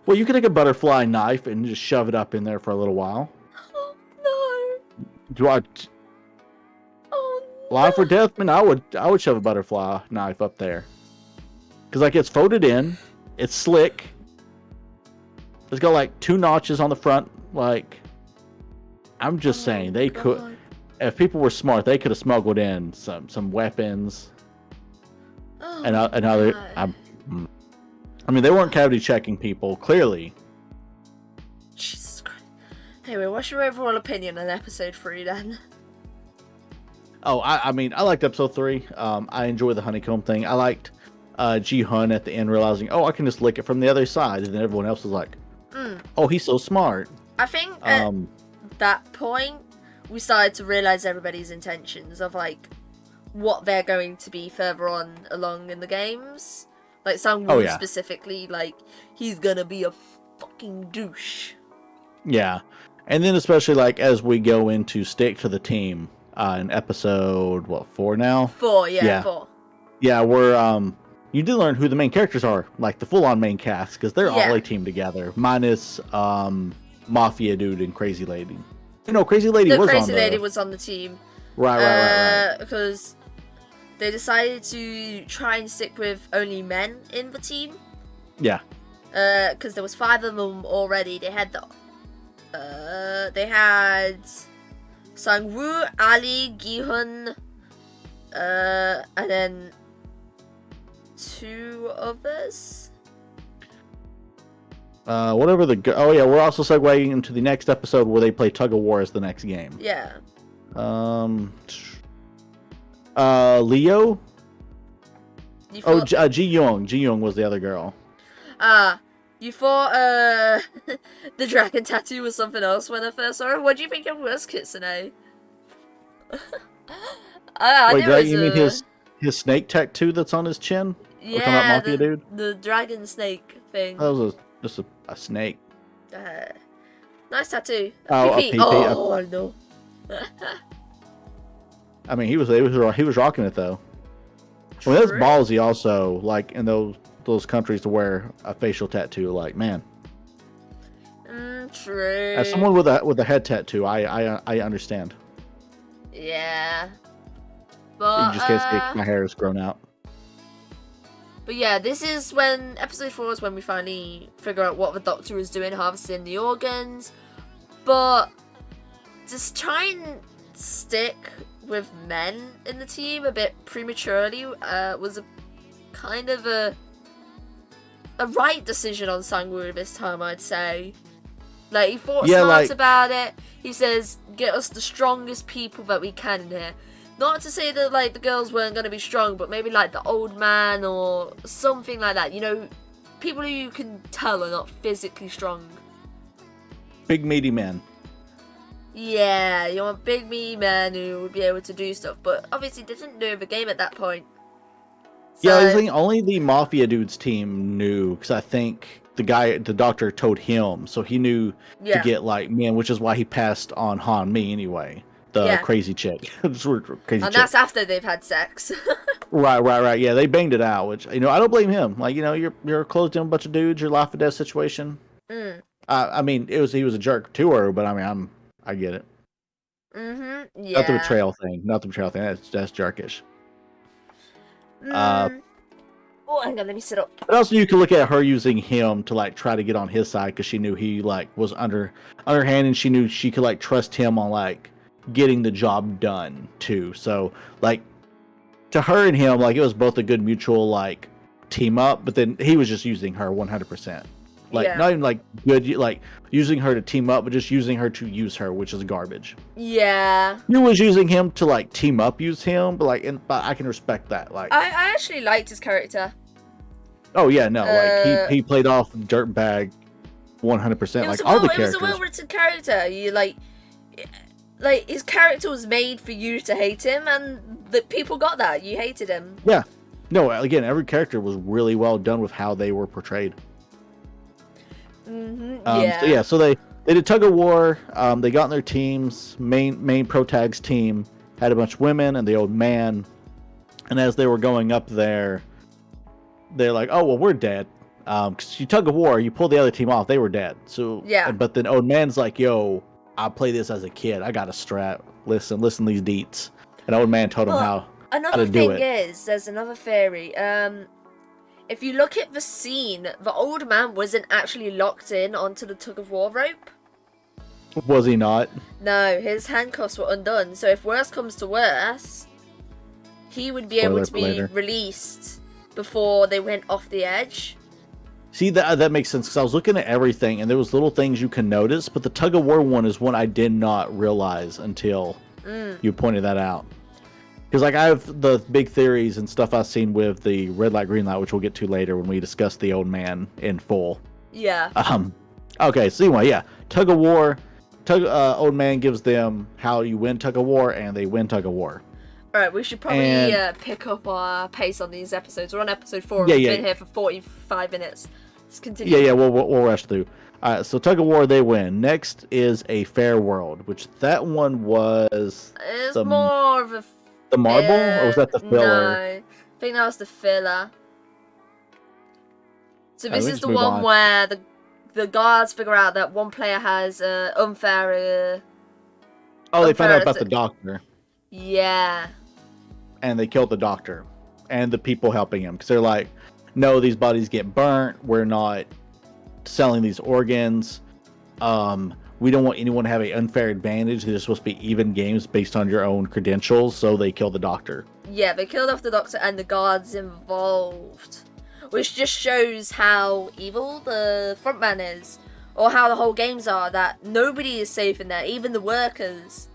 well, you could take a butterfly knife and just shove it up in there for a little while. Oh no. Do I? Oh no. Life or death, man. I would shove a butterfly knife up there. Because like it's folded in, it's slick. It's got like 2 notches on the front. Like, I'm just saying they could. If people were smart, they could have smuggled in some weapons. Oh, and other. I mean, they weren't cavity checking people clearly. Jesus Christ. Anyway, what's your overall opinion on episode 3 then? Oh, I mean, I liked episode 3. I enjoyed the honeycomb thing. I liked Ji-hun at the end realizing, oh, I can just lick it from the other side, and then everyone else was like, oh, he's so smart. I think at that point, we started to realize everybody's intentions of like what they're going to be further on along in the games. Like Sang-woo specifically, like he's gonna be a fucking douche. Yeah, and then especially like as we go into stick to the team in episode 4 now? 4, yeah. 4. Yeah, we're you did learn who the main characters are, like the full-on main cast, because they're all a team together, minus Mafia Dude and Crazy Lady. No, Crazy Lady was on the team. Right. Because they decided to try and stick with only men in the team. Yeah. Because there was 5 of them already. They had Sang-woo, Ali, Gi-hun, and then 2 others. Whatever we're also segueing into the next episode where they play tug of war as the next game. Yeah. Leo. Ji-young was the other girl. You thought the dragon tattoo was something else when I first saw it. What do you think it was, Kitsune? Wait, you mean his snake tattoo that's on his chin? Yeah, Mafia Dude? The dragon snake thing. That was just a snake. Nice tattoo. Oh, a PP. Oh no. I mean, he was rocking it though. I mean, that's ballsy also, like in those countries to wear a facial tattoo. Like, man. True. As someone with a head tattoo, I understand. Yeah. But you just can't see my hair is grown out. But yeah, this is when episode 4 is when we finally figure out what the Doctor is doing, harvesting the organs. But just try and stick with men in the team a bit prematurely was a kind of a right decision on Sang-woo this time, I'd say. Like, he thought smart about it. He says, get us the strongest people that we can in here. Not to say that, like, the girls weren't going to be strong, but maybe, like, the old man or something like that. You know, people who you can tell are not physically strong. Big, meaty men. Yeah, you want big, meaty men who would be able to do stuff. But obviously, they didn't do the game at that point. So, yeah, I think only the Mafia Dude's team knew, because I think the doctor told him, so he knew to get, like, men, which is why he passed on Han Mi anyway. The crazy chick. That's after they've had sex. Right. Yeah, they banged it out, which, you know, I don't blame him. Like, you know, you're closed in a bunch of dudes, your life or death situation. I mean, he was a jerk to her, but I mean, I get it. Yeah. Not the betrayal thing. That's jerkish. Oh, hang on, let me sit up. But also, you can look at her using him to, like, try to get on his side, because she knew he, like, was underhand, and she knew she could, like, trust him on, like, getting the job done too. So, like, to her and him, like, it was both a good mutual, like, team up, but then he was just using her 100%. Like, Yeah. not even like good, like using her to team up, but just using her to use her, which is garbage. Yeah. You was using him to like team up, use him, but like, but I can respect that. Like, I actually liked his character. oh yeah, no, like he played off dirtbag 100%. Like all the characters. It was a well-written character. You like his character was made for you to hate him, and the people got that. You hated him. Yeah. No, again, every character was really well done with how they were portrayed. Yeah. So they did tug of war. They got in their teams. Main pro tag's team had a bunch of women and the old man. And as they were going up there, they're like, "Oh well, we're dead." Because you tug of war, you pull the other team off, they were dead. So yeah. But then old man's like, "Yo, I play this as a kid. I got a strap. Listen to these deets." And old man told him how to do it. There's another theory. If you look at the scene, the old man wasn't actually locked in onto the tug of war rope. Was he not? No, his handcuffs were undone. So if worse comes to worse, he would be able to be released before they went off the edge. See, that makes sense, because I was looking at everything, and there was little things you can notice, but the tug of war one is one I did not realize until you pointed that out. Because like I have the big theories and stuff I've seen with the red light, green light, which we'll get to later when we discuss the old man in full. Yeah. Okay, so anyway, yeah. Tug of war. Old man gives them how you win tug of war, and they win tug of war. Alright, we should probably pick up our pace on these episodes. We're on episode 4 and we've been here for 45 minutes. Let's continue. Yeah, we'll rush through. Alright, so tug of war, they win. Next is a fair world, which that one was... It's more of a... The marble? Or was that the filler? No, I think that was the filler. So this is the one where the guards figure out that one player has unfair... they find out about the doctor. Yeah. And they killed the doctor. And the people helping him. Because they're like, no, these bodies get burnt. We're not selling these organs. We don't want anyone to have an unfair advantage. They're supposed to be even games based on your own credentials, so they kill the doctor. Yeah, they killed off the doctor and the guards involved. Which just shows how evil the frontman is. Or how the whole games are, that nobody is safe in there, even the workers.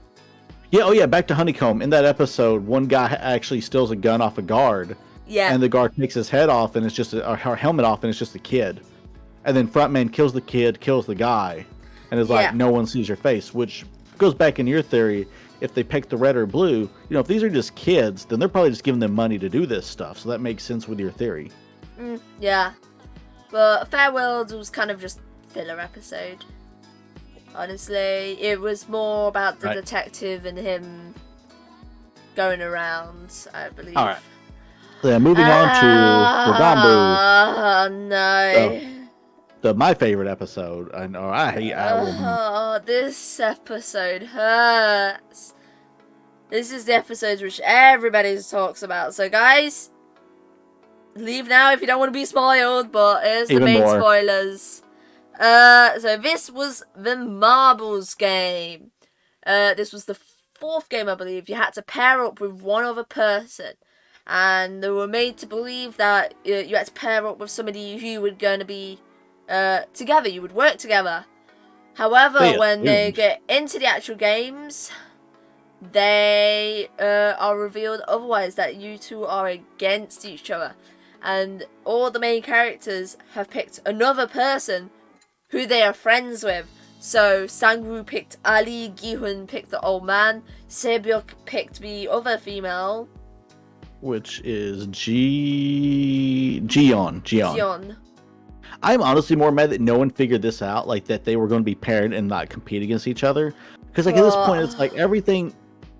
Yeah, back to Honeycomb. In that episode, one guy actually steals a gun off a guard. Yeah. And the guard takes his head off, and it's just her helmet off, and it's just a kid. And then frontman kills the kid, kills the guy. And it's like, no one sees your face, which goes back in your theory. If they pick the red or blue, if these are just kids, then they're probably just giving them money to do this stuff. So that makes sense with your theory. Yeah. But Fair World was kind of just filler episode. Honestly, it was more about the detective and him going around, I believe. All right. Yeah, moving on to Wadambu. Oh, no. My favorite episode. I know. I hate. This episode hurts. This is the episode which everybody talks about. So, guys, leave now if you don't want to be spoiled. But here's the main spoilers. So this was the Marbles game. This was the 4th game, I believe. You had to pair up with one other person. And they were made to believe that you had to pair up with somebody who were going to be together. You would work together. However, when they get into the actual games, they are revealed otherwise, that you two are against each other. And all the main characters have picked another person who they are friends with. So Sangwoo picked Ali, Gi-hun picked the old man, Sebyuk picked the other female, which is Jiyeon. I'm honestly more mad that no one figured this out, like that they were going to be paired and not compete against each other. Because like at this point, it's like everything.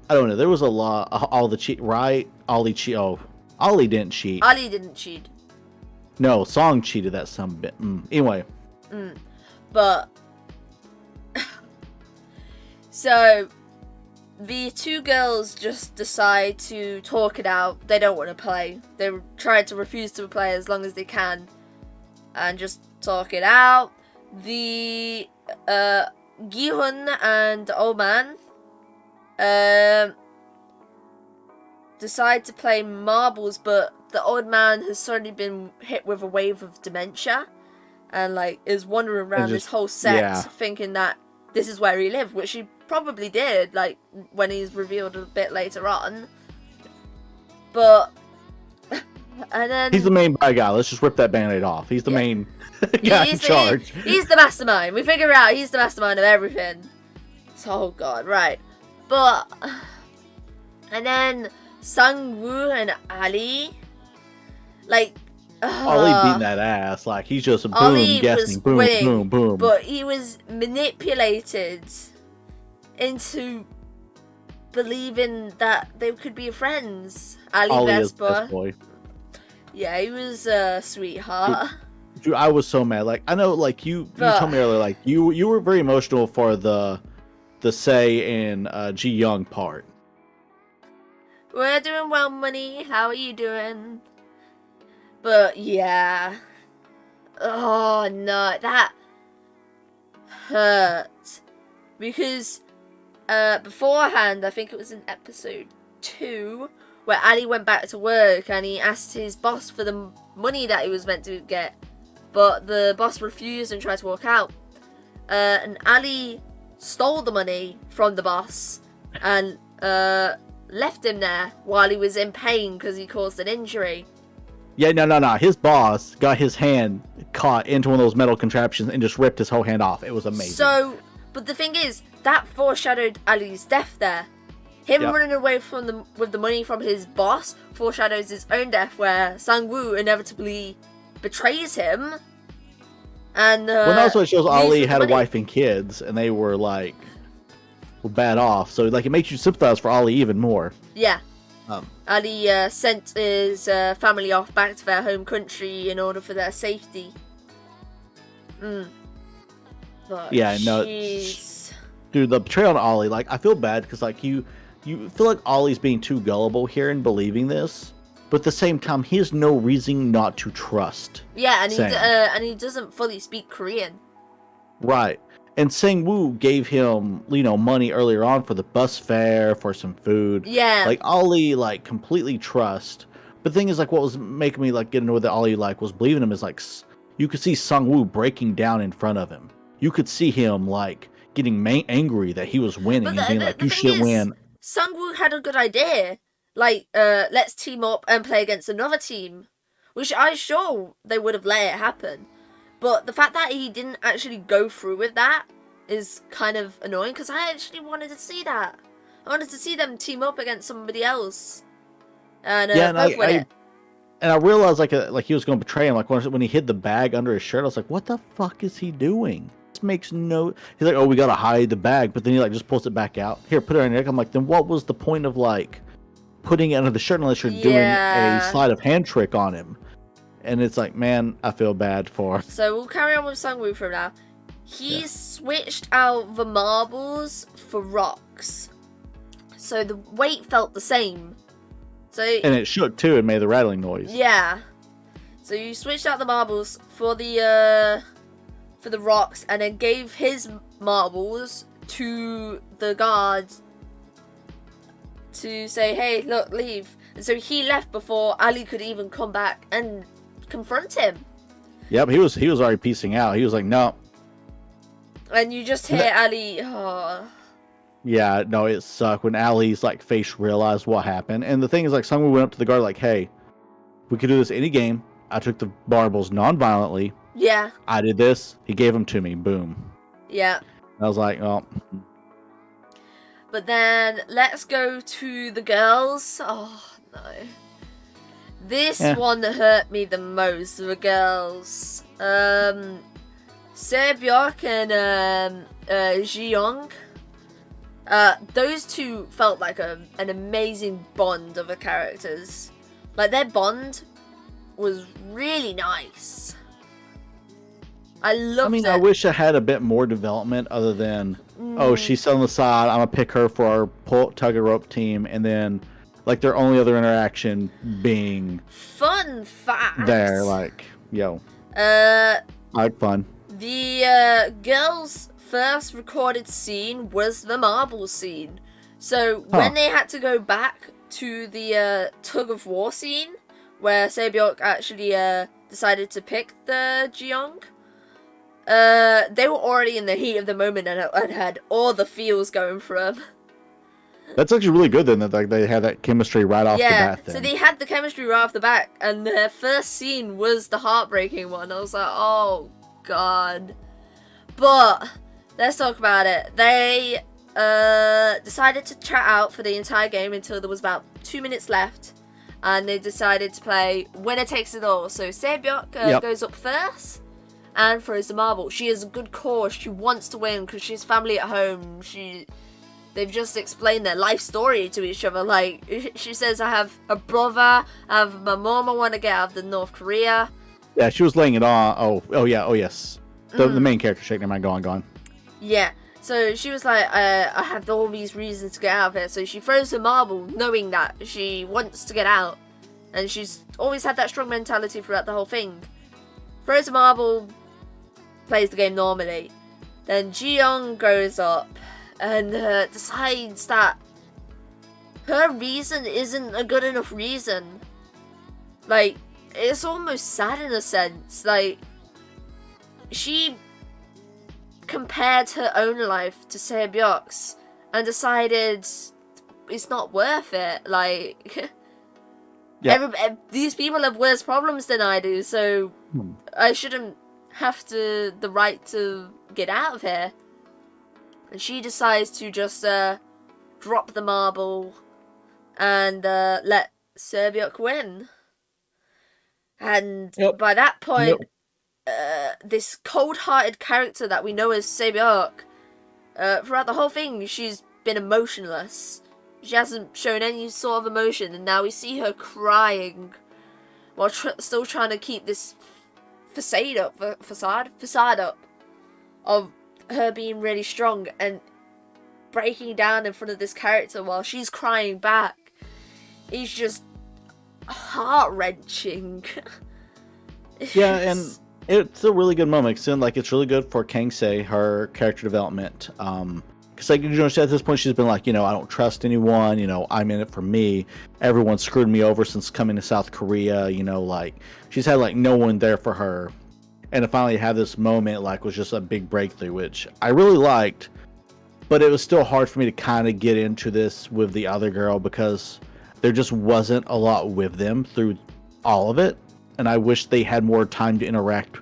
I don't know. There was a lot. All the cheat, right? Ollie cheat. Oh, Ollie didn't cheat. Ali didn't cheat. No, Song cheated that some bit. Anyway. But so the two girls just decide to talk it out. They don't want to play. They try to refuse to play as long as they can and just talk it out. The Gi-hun and old man decide to play marbles, but the old man has suddenly been hit with a wave of dementia, and like is wandering around this whole set thinking that this is where he lived, which he probably did, like when he's revealed a bit later on. But and then he's the main bad guy. Let's just rip that band-aid off. He's the main guy in charge. He's the mastermind. We figure out he's the mastermind of everything. So, oh god, right. But and then Sang-woo and Ali, like Ali beating that ass. Like he's just boom, Ali guessing, was boom, winning, boom, boom. But he was manipulated into believing that they could be friends. Ali is best boy. Yeah, he was a sweetheart. Dude, I was so mad. Like I know, like you told me earlier, like you were very emotional for the Say and Ji Young part. We're doing well, money. How are you doing? But yeah. Oh no, that hurt. Because beforehand, I think it was in episode 2, where Ali went back to work and he asked his boss for the money that he was meant to get. But the boss refused and tried to walk out. And Ali stole the money from the boss and left him there while he was in pain because he caused an injury. Yeah, no. His boss got his hand caught into one of those metal contraptions and just ripped his whole hand off. It was amazing. So, but the thing is, that foreshadowed Ali's death there. Him running away with the money from his boss foreshadows his own death, where Sang-woo inevitably betrays him. And well, also it shows Ali had a wife and kids, and they were like bad off. So like it makes you sympathize for Ali even more. Yeah. Ali sent his family off back to their home country in order for their safety. But yeah, no, dude, the betrayal on Ali, like I feel bad because like you feel like Ollie's being too gullible here and believing this, but at the same time, he has no reason not to trust. Yeah, and he doesn't fully speak Korean. Right. And Sang-woo gave him, money earlier on for the bus fare, for some food. Yeah. Like, Ollie, like, completely trust. But the thing is, like, what was making me, like, get into it that Ollie, like, was believing him is, like, you could see Sang-woo breaking down in front of him. You could see him, like, getting angry that he was winning and being like, you should win. Sang-woo had a good idea. Like, let's team up and play against another team. Which I'm sure they would have let it happen. But the fact that he didn't actually go through with that is kind of annoying, because I actually wanted to see that. I wanted to see them team up against somebody else. And I realized like he was going to betray him. Like when he hid the bag under his shirt, I was like, what the fuck is he doing? This makes no... He's like, oh, we got to hide the bag. But then he like just pulls it back out. Here, put it on your neck. I'm like, then what was the point of like putting it under the shirt unless you're doing a sleight of hand trick on him? And it's like, man, I feel bad for. So we'll carry on with Sang-woo from now. He switched out the marbles for rocks. So the weight felt the same. And it shook too and made the rattling noise. Yeah. So you switched out the marbles for the rocks and then gave his marbles to the guards to say, hey, look, leave. And so he left before Ali could even come back and confront him. Yep, he was already piecing out. He was like, no. And you just hear Ali. Oh. Yeah, no, it sucked when Ali's like face realized what happened. And the thing is, like, someone went up to the guard like, hey, we could do this any game. I took the marbles non-violently. Yeah. I did this. He gave them to me. Boom. Yeah. I was like, oh. But then let's go to the girls. Oh no. This one hurt me the most, the girls. Se-byeok and Ji-young. Those two felt like an amazing bond of the characters. Like, their bond was really nice. I loved it. I wish I had a bit more development other than, oh, she's on the side, I'm gonna pick her for our tug and rope team, and then like their only other interaction being fun fact there, like, yo. I like fun. The girls' first recorded scene was the marble scene. So when they had to go back to the tug of war scene where Sebyok actually decided to pick the Jeong. They were already in the heat of the moment and had all the feels going for them. That's actually really good then that like they had that chemistry right off the bat then. So they had the chemistry right off the bat, and their first scene was the heartbreaking one. I was like, oh god. But let's talk about it. They decided to chat out for the entire game until there was about 2 minutes left, and they decided to play winner takes it all. So Sebyok goes up first and throws the marble. She has a good cause. She wants to win because she has family at home. They've just explained their life story to each other. Like, she says, I have a brother, I have my mom I want to get out of the North Korea. Yeah, she was laying it on. Oh yes. The main character shaking her mind, go on. Yeah, so she was like, I have all these reasons to get out of here. So she throws her marble, knowing that she wants to get out. And she's always had that strong mentality throughout the whole thing. Throws a marble, plays the game normally. Then Jeong goes up and decides that her reason isn't a good enough reason. Like, it's almost sad in a sense. Like, she compared her own life to Sebyok's and decided it's not worth it. Like, these people have worse problems than I do, so I shouldn't have the right to get out of here. And she decides to just drop the marble and let Sebyok win. And by that point, this cold-hearted character that we know as Sebyok, throughout the whole thing, she's been emotionless. She hasn't shown any sort of emotion, and now we see her crying while still trying to keep this facade up of her being really strong and breaking down in front of this character while she's crying back. It's just heart-wrenching. Yeah, and it's a really good moment. It's really good for Kangsei, her character development. Because at this point she's been like, I don't trust anyone. I'm in it for me. Everyone screwed me over since coming to South Korea. She's had no one there for her. And to finally have this moment, was just a big breakthrough, which I really liked. But it was still hard for me to kind of get into this with the other girl because there just wasn't a lot with them through all of it. And I wish they had more time to interact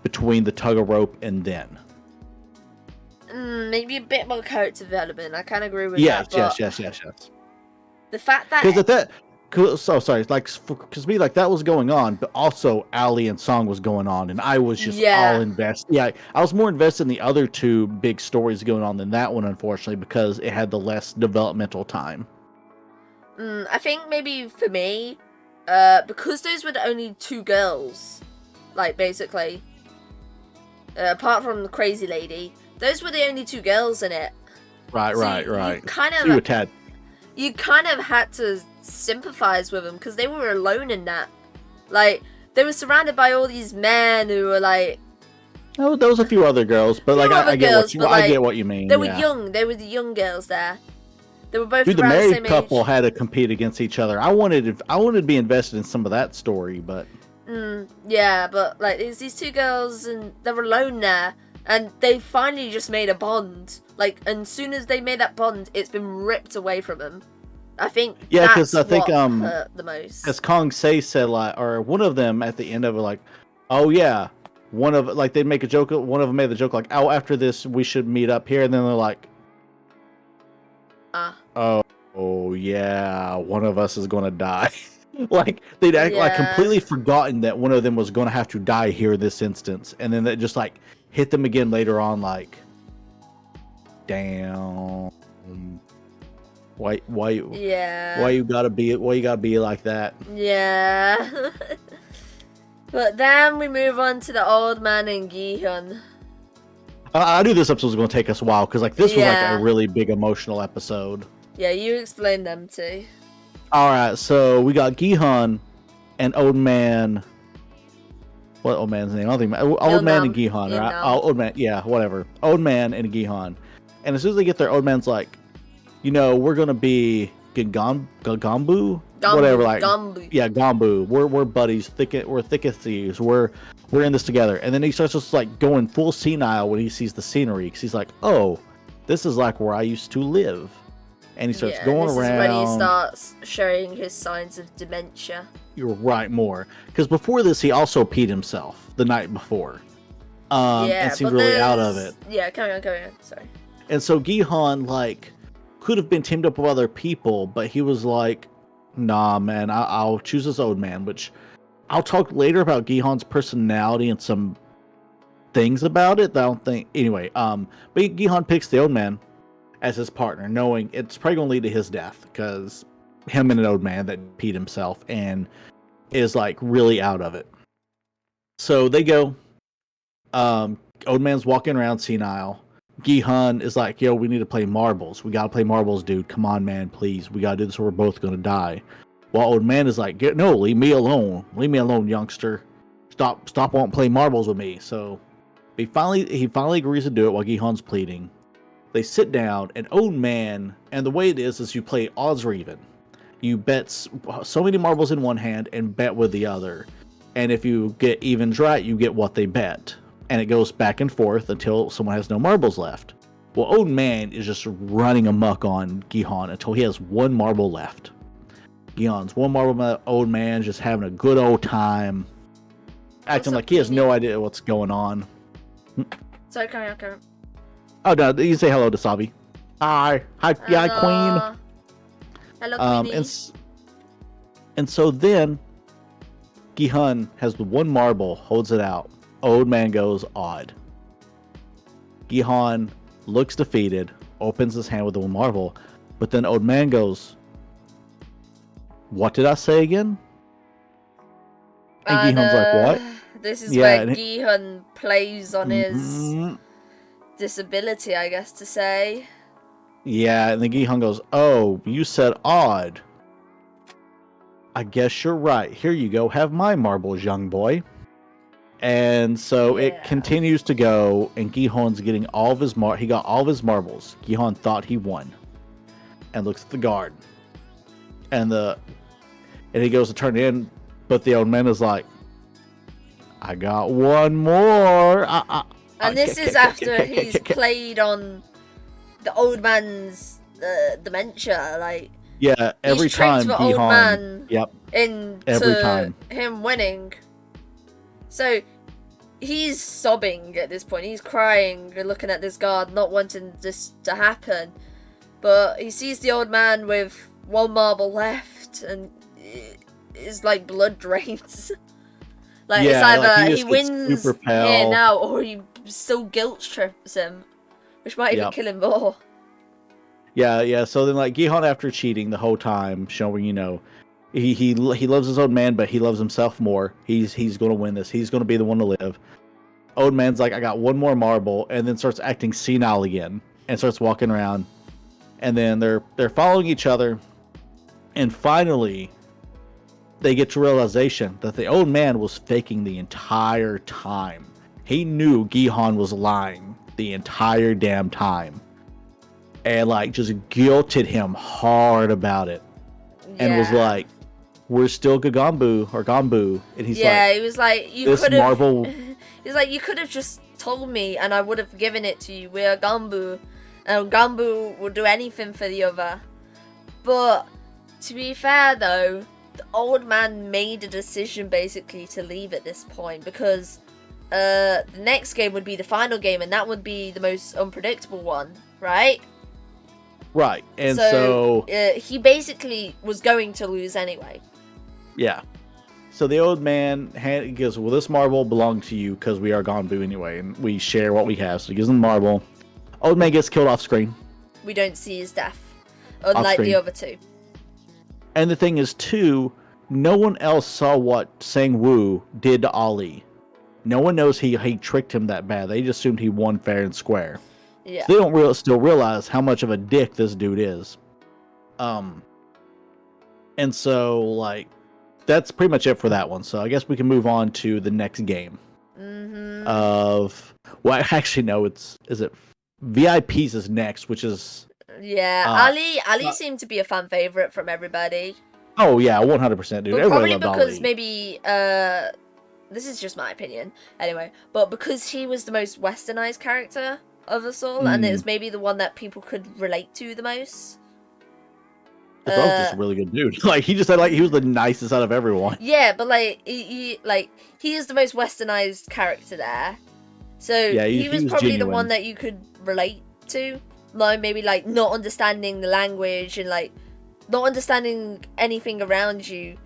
between the tug of rope and then. Maybe a bit more character development. I kind of agree with that. Yes. The fact that... Because at that... So sorry, because that was going on, but also Ali and Song was going on, and I was just all invested. Yeah, I was more invested in the other two big stories going on than that one, unfortunately, because it had the less developmental time. I think maybe for me, because those were the only two girls, basically, apart from the crazy lady, those were the only two girls in it. Right. You kind of had to sympathize with them because they were alone in that. They were surrounded by all these men who were Oh, there was a few other girls, but I get what you mean. They were young. They were the young girls there. They were both the around married the same couple age. had to compete against each other. I wanted to be invested in some of that story, but yeah, but there's these two girls and they're alone there, and they finally just made a bond. And as soon as they made that bond, it's been ripped away from them. I think because hurt the most. As Kangsei said, or one of them at the end of it, oh yeah, one of they make a joke. One of them made the joke oh, after this we should meet up here, and then they're like, oh yeah, one of us is gonna die. They'd act completely forgotten that one of them was gonna have to die here in this instance, and then that just hit them again later on, damn. Why you gotta be like that? Yeah. But then we move on to the old man and Gi-hun. I knew this episode was going to take us a while because this was a really big emotional episode. Yeah, you explain them too. All right, so we got Gi-hun and old man. What old man's name? I don't think old man and Gi-hun, right? Oh, old man, yeah, whatever. Old man and Gi-hun, and as soon as they get there, old man's we're gonna be Gagambu. whatever, like Gambu. yeah, Gambu. We're buddies. We're thick as thieves. We're in this together. And then he starts just like going full senile when he sees the scenery, because he's like, oh, this is like where I used to live. And he starts going this around. is when he starts showing his signs of dementia. You're right, more. Because before this, he also peed himself the night before. And seemed really out of it. Yeah, carry on, sorry. And so Gihan, like, could have been teamed up with other people, but he was like, nah, man, I'll choose this old man, which I'll talk later about Gihan's personality and some things about it that I don't think... Anyway, but Gihan picks the old man as his partner, knowing it's probably going to lead to his death, because him and an old man that peed himself and is, like, really out of it. So they go. Old man's walking around senile. Gihan is like, yo, we need to play marbles. We gotta play marbles, dude. Come on, man, please. We gotta do this or we're both gonna die. While old man is like, no, leave me alone. Leave me alone, youngster. Stop won't play marbles with me. So he finally agrees to do it while Gihan's pleading. They sit down, and old man, and the way it is you play odds or even. You bet so many marbles in one hand and bet with the other. And if you get evens right, you get what they bet. And it goes back and forth until someone has no marbles left. Well, old man is just running amok on Gihan until he has one marble left. Gihan's one marble, old man just having a good old time, acting like he has no idea what's going on. Sorry, carry on. Oh no, you can say hello to Sabi. Hi, Queen. Hello, Queenie. And so then Gihan has the one marble, holds it out. Old man goes odd. Gihan looks defeated, opens his hand with the one marble, but then old man goes, what did I say again? And Gihan's like, what? This is where Gihan plays on his disability, I guess to say. Yeah, and then Gihan goes, oh, you said odd. I guess you're right. Here you go. Have my marbles, young boy. And so it continues to go, and Gihan's getting all of his he got all of his marbles. Gihan thought he won, and looks at the guard, and he goes to turn it in, but the old man is like, I got one more. And this is after he's played on the old man's dementia, like. Yeah, every time the Gihan, old man into every time him winning. So he's sobbing at this point. He's crying, looking at this guard, not wanting this to happen. But he sees the old man with one marble left, and his like blood drains. It's either he wins here now, or he still guilt trips him, which might even kill him more. Yeah. So then, like, Gihan, after cheating the whole time, showing, he loves his old man, but he loves himself more. He's going to win this. He's going to be the one to live. Old man's like, I got one more marble, and then starts acting senile again and starts walking around. And then they're following each other, and finally they get to realization that the old man was faking the entire time. He knew Gihan was lying the entire damn time. And like just guilted him hard about it, and was like, "We're still Gambu," and he's like, he was like, "You could have." He's like, "You could have just told me, and I would have given it to you. We're Gambu, and Gambu will do anything for the other." But to be fair, though, the old man made a decision basically to leave at this point, because the next game would be the final game, and that would be the most unpredictable one, right? Right, and so he basically was going to lose anyway. Yeah. So the old man goes, well, this marble belongs to you because we are Ganbu anyway, and we share what we have. So he gives him the marble. Old man gets killed off screen. We don't see his death, unlike the other two. And the thing is, too, no one else saw what Sang Woo did to Ali. No one knows he tricked him that bad. They just assumed he won fair and square. Yeah. So they don't still realize how much of a dick this dude is. And so, like, that's pretty much it for that one. So I guess we can move on to the next game. Well, actually, no, is it VIPs is next, which is... Yeah, Ali seemed to be a fan favorite from everybody. Oh yeah, 100%, dude. But Everybody probably loved because Ali. maybe this is just my opinion anyway, but because he was the most westernized character of us all, and it was maybe the one that people could relate to the most. It's also just a really good dude. Like he just said, like he was the nicest out of everyone. Yeah, but like he is the most westernized character there, so Yeah, he was was probably genuine. the one that you could relate to. Like maybe like not understanding the language and like not understanding anything around you.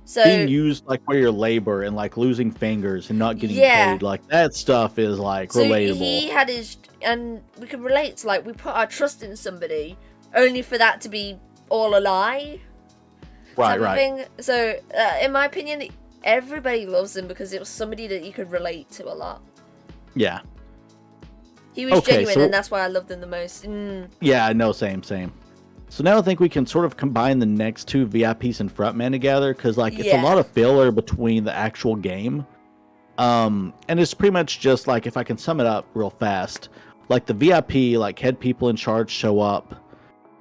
So being used like for your labor and like losing fingers and not getting Yeah. paid, like that stuff is like so relatable. he had his, and we can relate to like we put our trust in somebody only for that to be all a lie. Right, type of right. thing. So in my opinion, everybody loves him because it was somebody that you could relate to a lot. Yeah. He was genuine, and that's why I loved him the most. Yeah, no, same. So now I think we can sort of combine the next two VIPs and frontman together, because like it's a lot of filler between the actual game. And it's pretty much just like, if I can sum it up real fast, like the VIP, like head people in charge show up.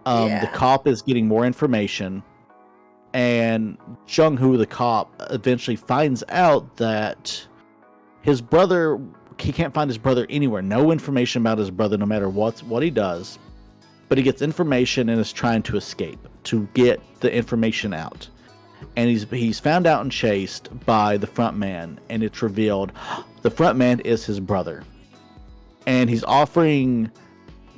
The cop is getting more information, and Jung-Hoo, the cop, eventually finds out that his brother, he can't find his brother anywhere. No information about his brother, no matter what he does. But he gets information and is trying to escape, to get the information out. And he's found out and chased by the front man, and it's revealed the front man is his brother. And he's offering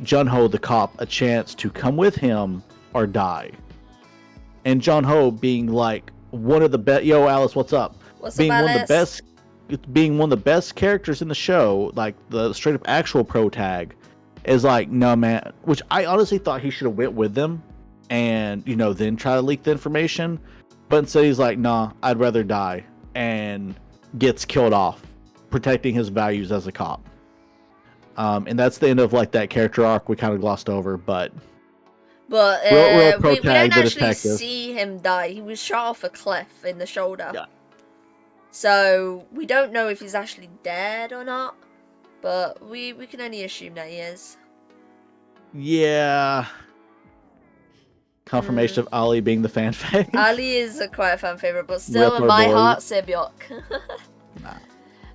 Jun-Ho, the cop, a chance to come with him or die. And Jun-Ho, being like one of the best, yo Alice, what's up? Being one of the best characters in the show, like the straight up actual pro tag, is like, no man, which I honestly thought he should have went with them and, you know, then try to leak the information. But instead he's like, nah, I'd rather die, and gets killed off, protecting his values as a cop. And that's the end of like that character arc we kind of glossed over, but real we don't actually see him die. He was shot off a cliff in the shoulder. Yeah. So we don't know if he's actually dead or not, but we can only assume that he is. Yeah. Confirmation of Ali being the fan favorite. Ali is quite a fan favorite, but still in my heart, Sebyok. Nah.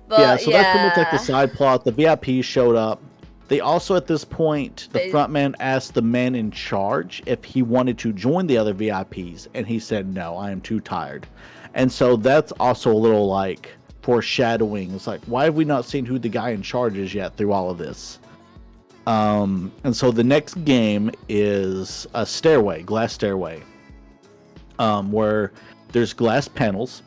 But that's pretty much like the side plot. The VIP showed up. They also, at this point, the frontman asked the man in charge if he wanted to join the other VIPs, and he said, no, I am too tired. And so that's also a little like foreshadowing. It's like, why have we not seen who the guy in charge is yet through all of this? And so the next game is a stairway, glass stairway, where there's glass panels.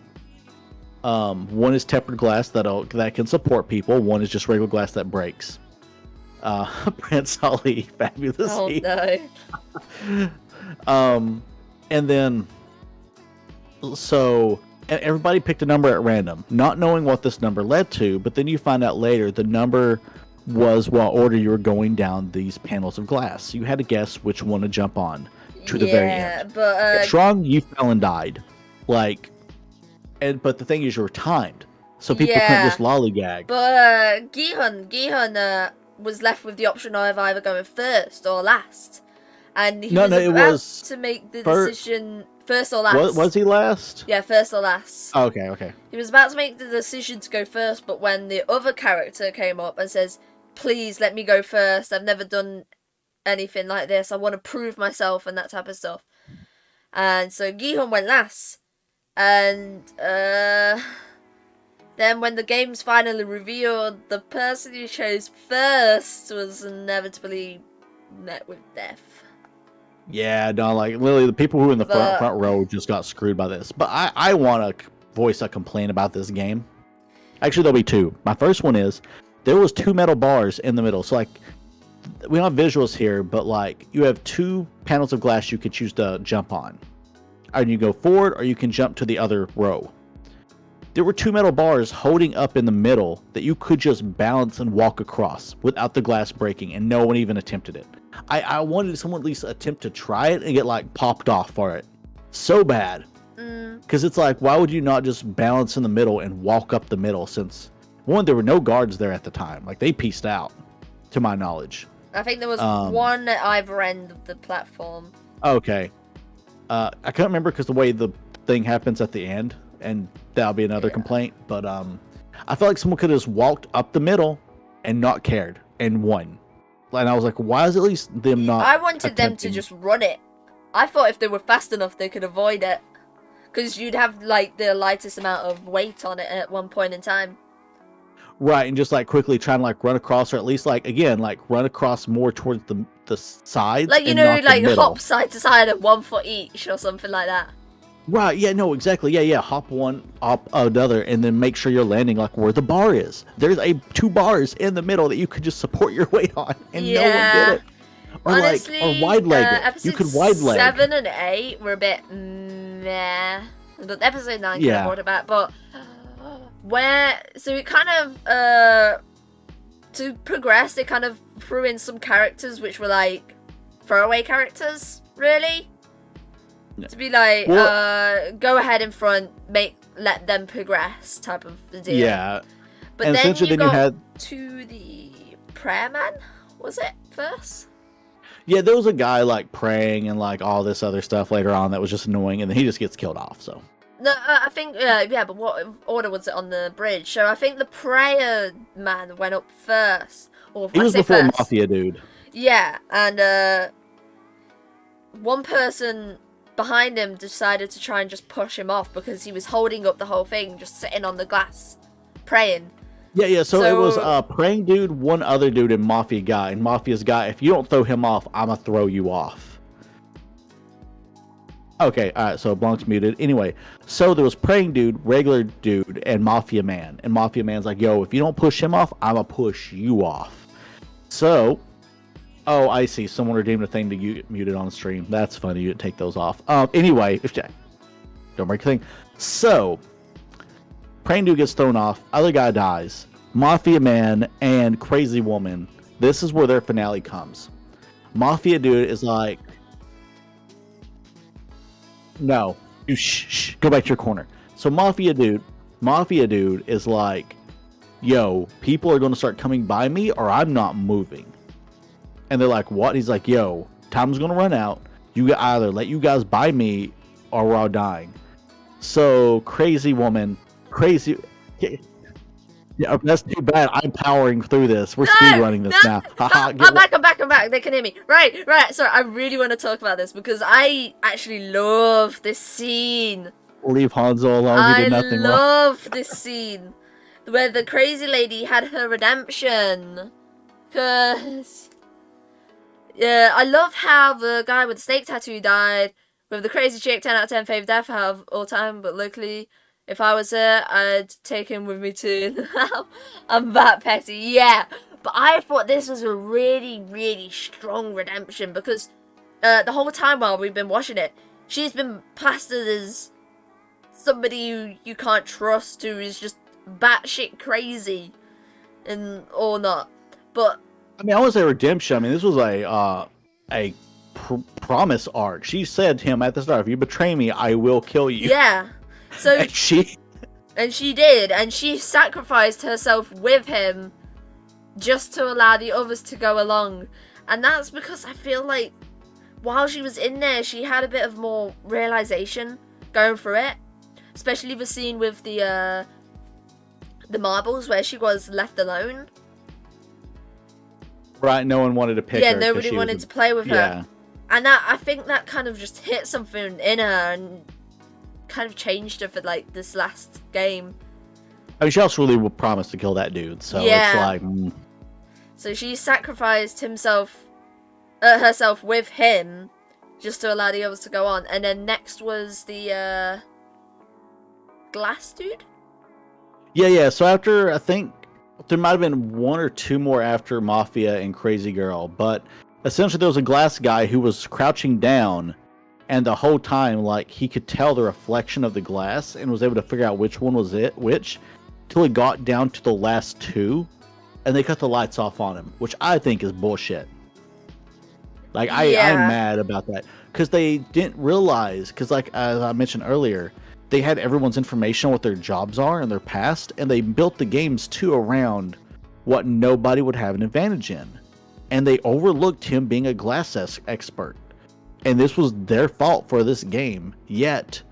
One is tempered glass that can support people. One is just regular glass that breaks. Prince Ali, fabulous. Oh no. And then, so everybody picked a number at random, not knowing what this number led to. But then you find out later the number was what order you were going down these panels of glass. You had to guess which one to jump on to the very end. But Strong, you fell and died. Like, but the thing is, you were timed, so people couldn't just lollygag. But Gihun was left with the option of either going first or last, and he was about to make the decision first or last. Was he last? Yeah, first or last. Oh, okay. He was about to make the decision to go first, but when the other character came up and says, please let me go first, I've never done anything like this, I want to prove myself and that type of stuff. And so Gihun went last. And then when the game's finally revealed, the person who chose first was inevitably met with death. Yeah, no, like literally the people who were in the front row just got screwed by this. But I want to voice a complaint about this game. Actually, there'll be two. My first one is there was two metal bars in the middle. So like, we don't have visuals here, but like you have two panels of glass you could choose to jump on. And you go forward or you can jump to the other row. There were two metal bars holding up in the middle that you could just balance and walk across without the glass breaking, and no one even attempted it. I wanted someone at least attempt to try it and get like popped off for it. So bad. Because it's like, why would you not just balance in the middle and walk up the middle, since one, there were no guards there at the time. Like they pieced out, to my knowledge. I think there was one at either end of the platform. Okay. I can't remember because the way the thing happens at the end, and that'll be another complaint. But I felt like someone could have just walked up the middle and not cared and won. And I was like, why is at least them not? I wanted them to attempting? just run it. I thought if they were fast enough, they could avoid it. Because you'd have, like, the lightest amount of weight on it at one point in time. Right, and just, like, quickly trying to, like, run across, or at least, like, again, like, run across more towards the sides. Like, you and know, not the like, middle. hop side to side at 1 foot each or something like that. Right, yeah, no, exactly. Yeah, hop one, hop another, and then make sure you're landing, like, where the bar is. There's 2 bars in the middle that you could just support your weight on, and no one did it. Or, honestly, like, or wide leg it. You could wide leg. 7 and 8 were a bit meh. Episode 9 kind of brought it back, but so it kind of to progress, they kind of threw in some characters which were like throwaway characters, really. Yeah. To be like, go ahead in front, let them progress type of deal. Yeah. But and then you had to the prayer man, was it first? Yeah, there was a guy like praying and like all this other stuff later on that was just annoying, and then he just gets killed off. So no, I think but what order was it on the bridge? So I think the prayer man went up first, or he was before Mafia dude. Yeah, and one person behind him decided to try and just push him off because he was holding up the whole thing, just sitting on the glass, praying. Yeah. So it was praying dude, one other dude, and Mafia guy. And Mafia's guy, if you don't throw him off, I'ma throw you off. Okay, alright, so Blanc's muted. Anyway, so there was praying dude, regular dude, and Mafia man. And Mafia man's like, yo, if you don't push him off, I'ma push you off. So, oh, I see. Someone redeemed a thing to get muted on stream. That's funny. You didn't take those off. Anyway, don't break a thing. So, praying dude gets thrown off. Other guy dies. Mafia man and crazy woman. This is where their finale comes. Mafia dude is like, no, you shh, go back to your corner. So Mafia dude is like, yo, people are going to start coming by me or I'm not moving. And they're like, what? He's like, yo, time's going to run out. You either let you guys buy me or we're all dying. So crazy woman, yeah, that's too bad. I'm powering through this. We're speed running this now. I'm back. They can hear me. Right. Sorry, I really want to talk about this because I actually love this scene. Leave Hanzo alone. He did nothing wrong. I love this scene where the crazy lady had her redemption. Cause I love how the guy with the snake tattoo died. With the crazy chick, 10 out of 10 favorite death out of all time. But luckily, if I was her, I'd take him with me too. I'm that petty, yeah. But I thought this was a really, really strong redemption because the whole time while we've been watching it, she's been plastered as somebody who you can't trust, who is just batshit crazy and or not. But I mean, I wouldn't say redemption. I mean, this was a promise arc. She said to him at the start, "If you betray me, I will kill you." Yeah. So and she did, and she sacrificed herself with him just to allow the others to go along. And that's because I feel like while she was in there, she had a bit of more realization going through it. Especially the scene with the marbles where she was left alone. Right, no one wanted to pick her. Yeah, nobody wanted to play with her. And I think that kind of just hit something in her and kind of changed her for like this last game. I mean, she also really promised to kill that dude, so it's like. So she sacrificed herself with him, just to allow the others to go on. And then next was the glass dude. Yeah. So after, I think there might have been 1 or 2 more after Mafia and Crazy Girl, but essentially there was a glass guy who was crouching down. And the whole time, like, he could tell the reflection of the glass and was able to figure out which one was which, till he got down to the last 2, and they cut the lights off on him, which I think is bullshit. Like, I'm mad about that. Because they didn't realize, because, like, as I mentioned earlier, they had everyone's information on what their jobs are and their past, and they built the games, too, around what nobody would have an advantage in. And they overlooked him being a glass expert. and this was their fault for this game. Yet,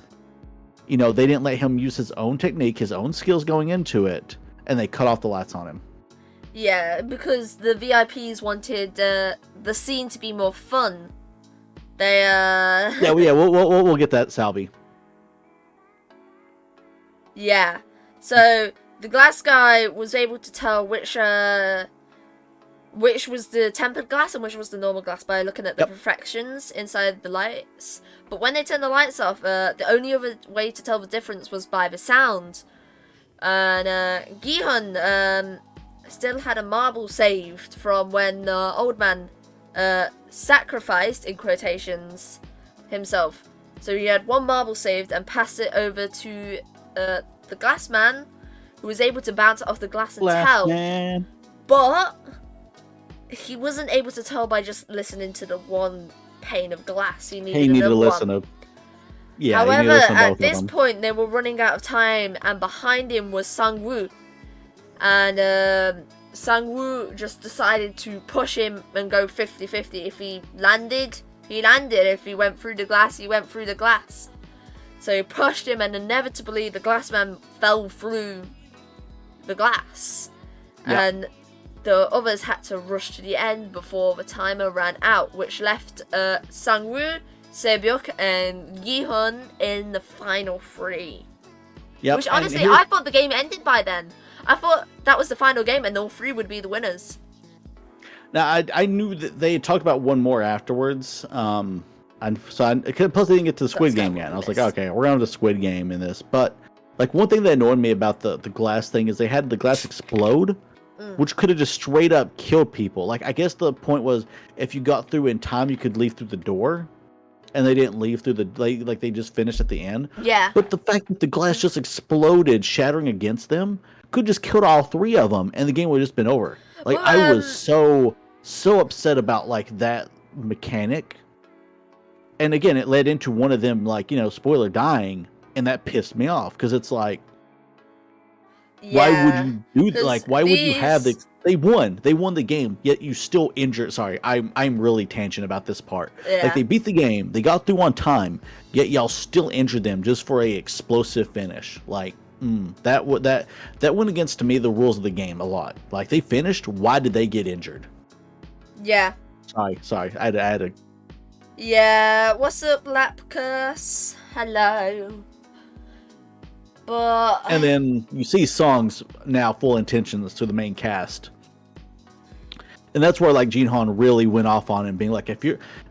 you know, they didn't let him use his own technique, his own skills going into it, and they cut off the lights on him. Yeah, because the VIPs wanted the scene to be more fun. They Yeah, we'll get that, Salvi. Yeah. So the glass guy was able to tell which was the tempered glass and which was the normal glass by looking at the reflections inside the lights. But when they turned the lights off, the only other way to tell the difference was by the sound. And Gihun still had a marble saved from when the old man sacrificed, in quotations, himself. So he had one marble saved and passed it over to the glass man, who was able to bounce it off the glass and tell. Man. But he wasn't able to tell by just listening to the one pane of glass. He needed to listen to. Yeah. However, at this point, they were running out of time, and behind him was Sang-woo. And Sang-woo just decided to push him and go 50-50. If he landed, he landed. If he went through the glass, he went through the glass. So he pushed him, and inevitably the glass man fell through the glass. Yep. And the others had to rush to the end before the timer ran out, which left Sang-woo, Sebyuk, and Gihun in the final three. Yep. Which honestly, I thought the game ended by then. I thought that was the final game and all three would be the winners. Now, I knew that they had talked about one more afterwards. And so plus they didn't get to the Squid Game yet. And I was like, okay, we're on to Squid Game in this. But like one thing that annoyed me about the glass thing is they had the glass explode, which could have just straight up killed people. Like, I guess the point was if you got through in time, you could leave through the door. And they didn't leave through like they just finished at the end. Yeah. But the fact that the glass just exploded, shattering against them, could just killed all three of them, and the game would have just been over. Like, well, I was so upset about like that mechanic. And again, it led into one of them, like, you know, spoiler, dying, and that pissed me off because it's like, why would you do like? Why would you have the? They won the game, yet you still injured. Sorry, I'm really tangent about this part. Yeah. Like, they beat the game, they got through on time, yet y'all still injured them just for a explosive finish. Like, that went against, to me, the rules of the game a lot. Like, they finished, why did they get injured? Yeah. Sorry, I had a. Yeah, what's up, Lapcus? Hello. But... And then you see Song's now full intentions to the main cast. And that's where, like, Jinhan really went off on him, being like,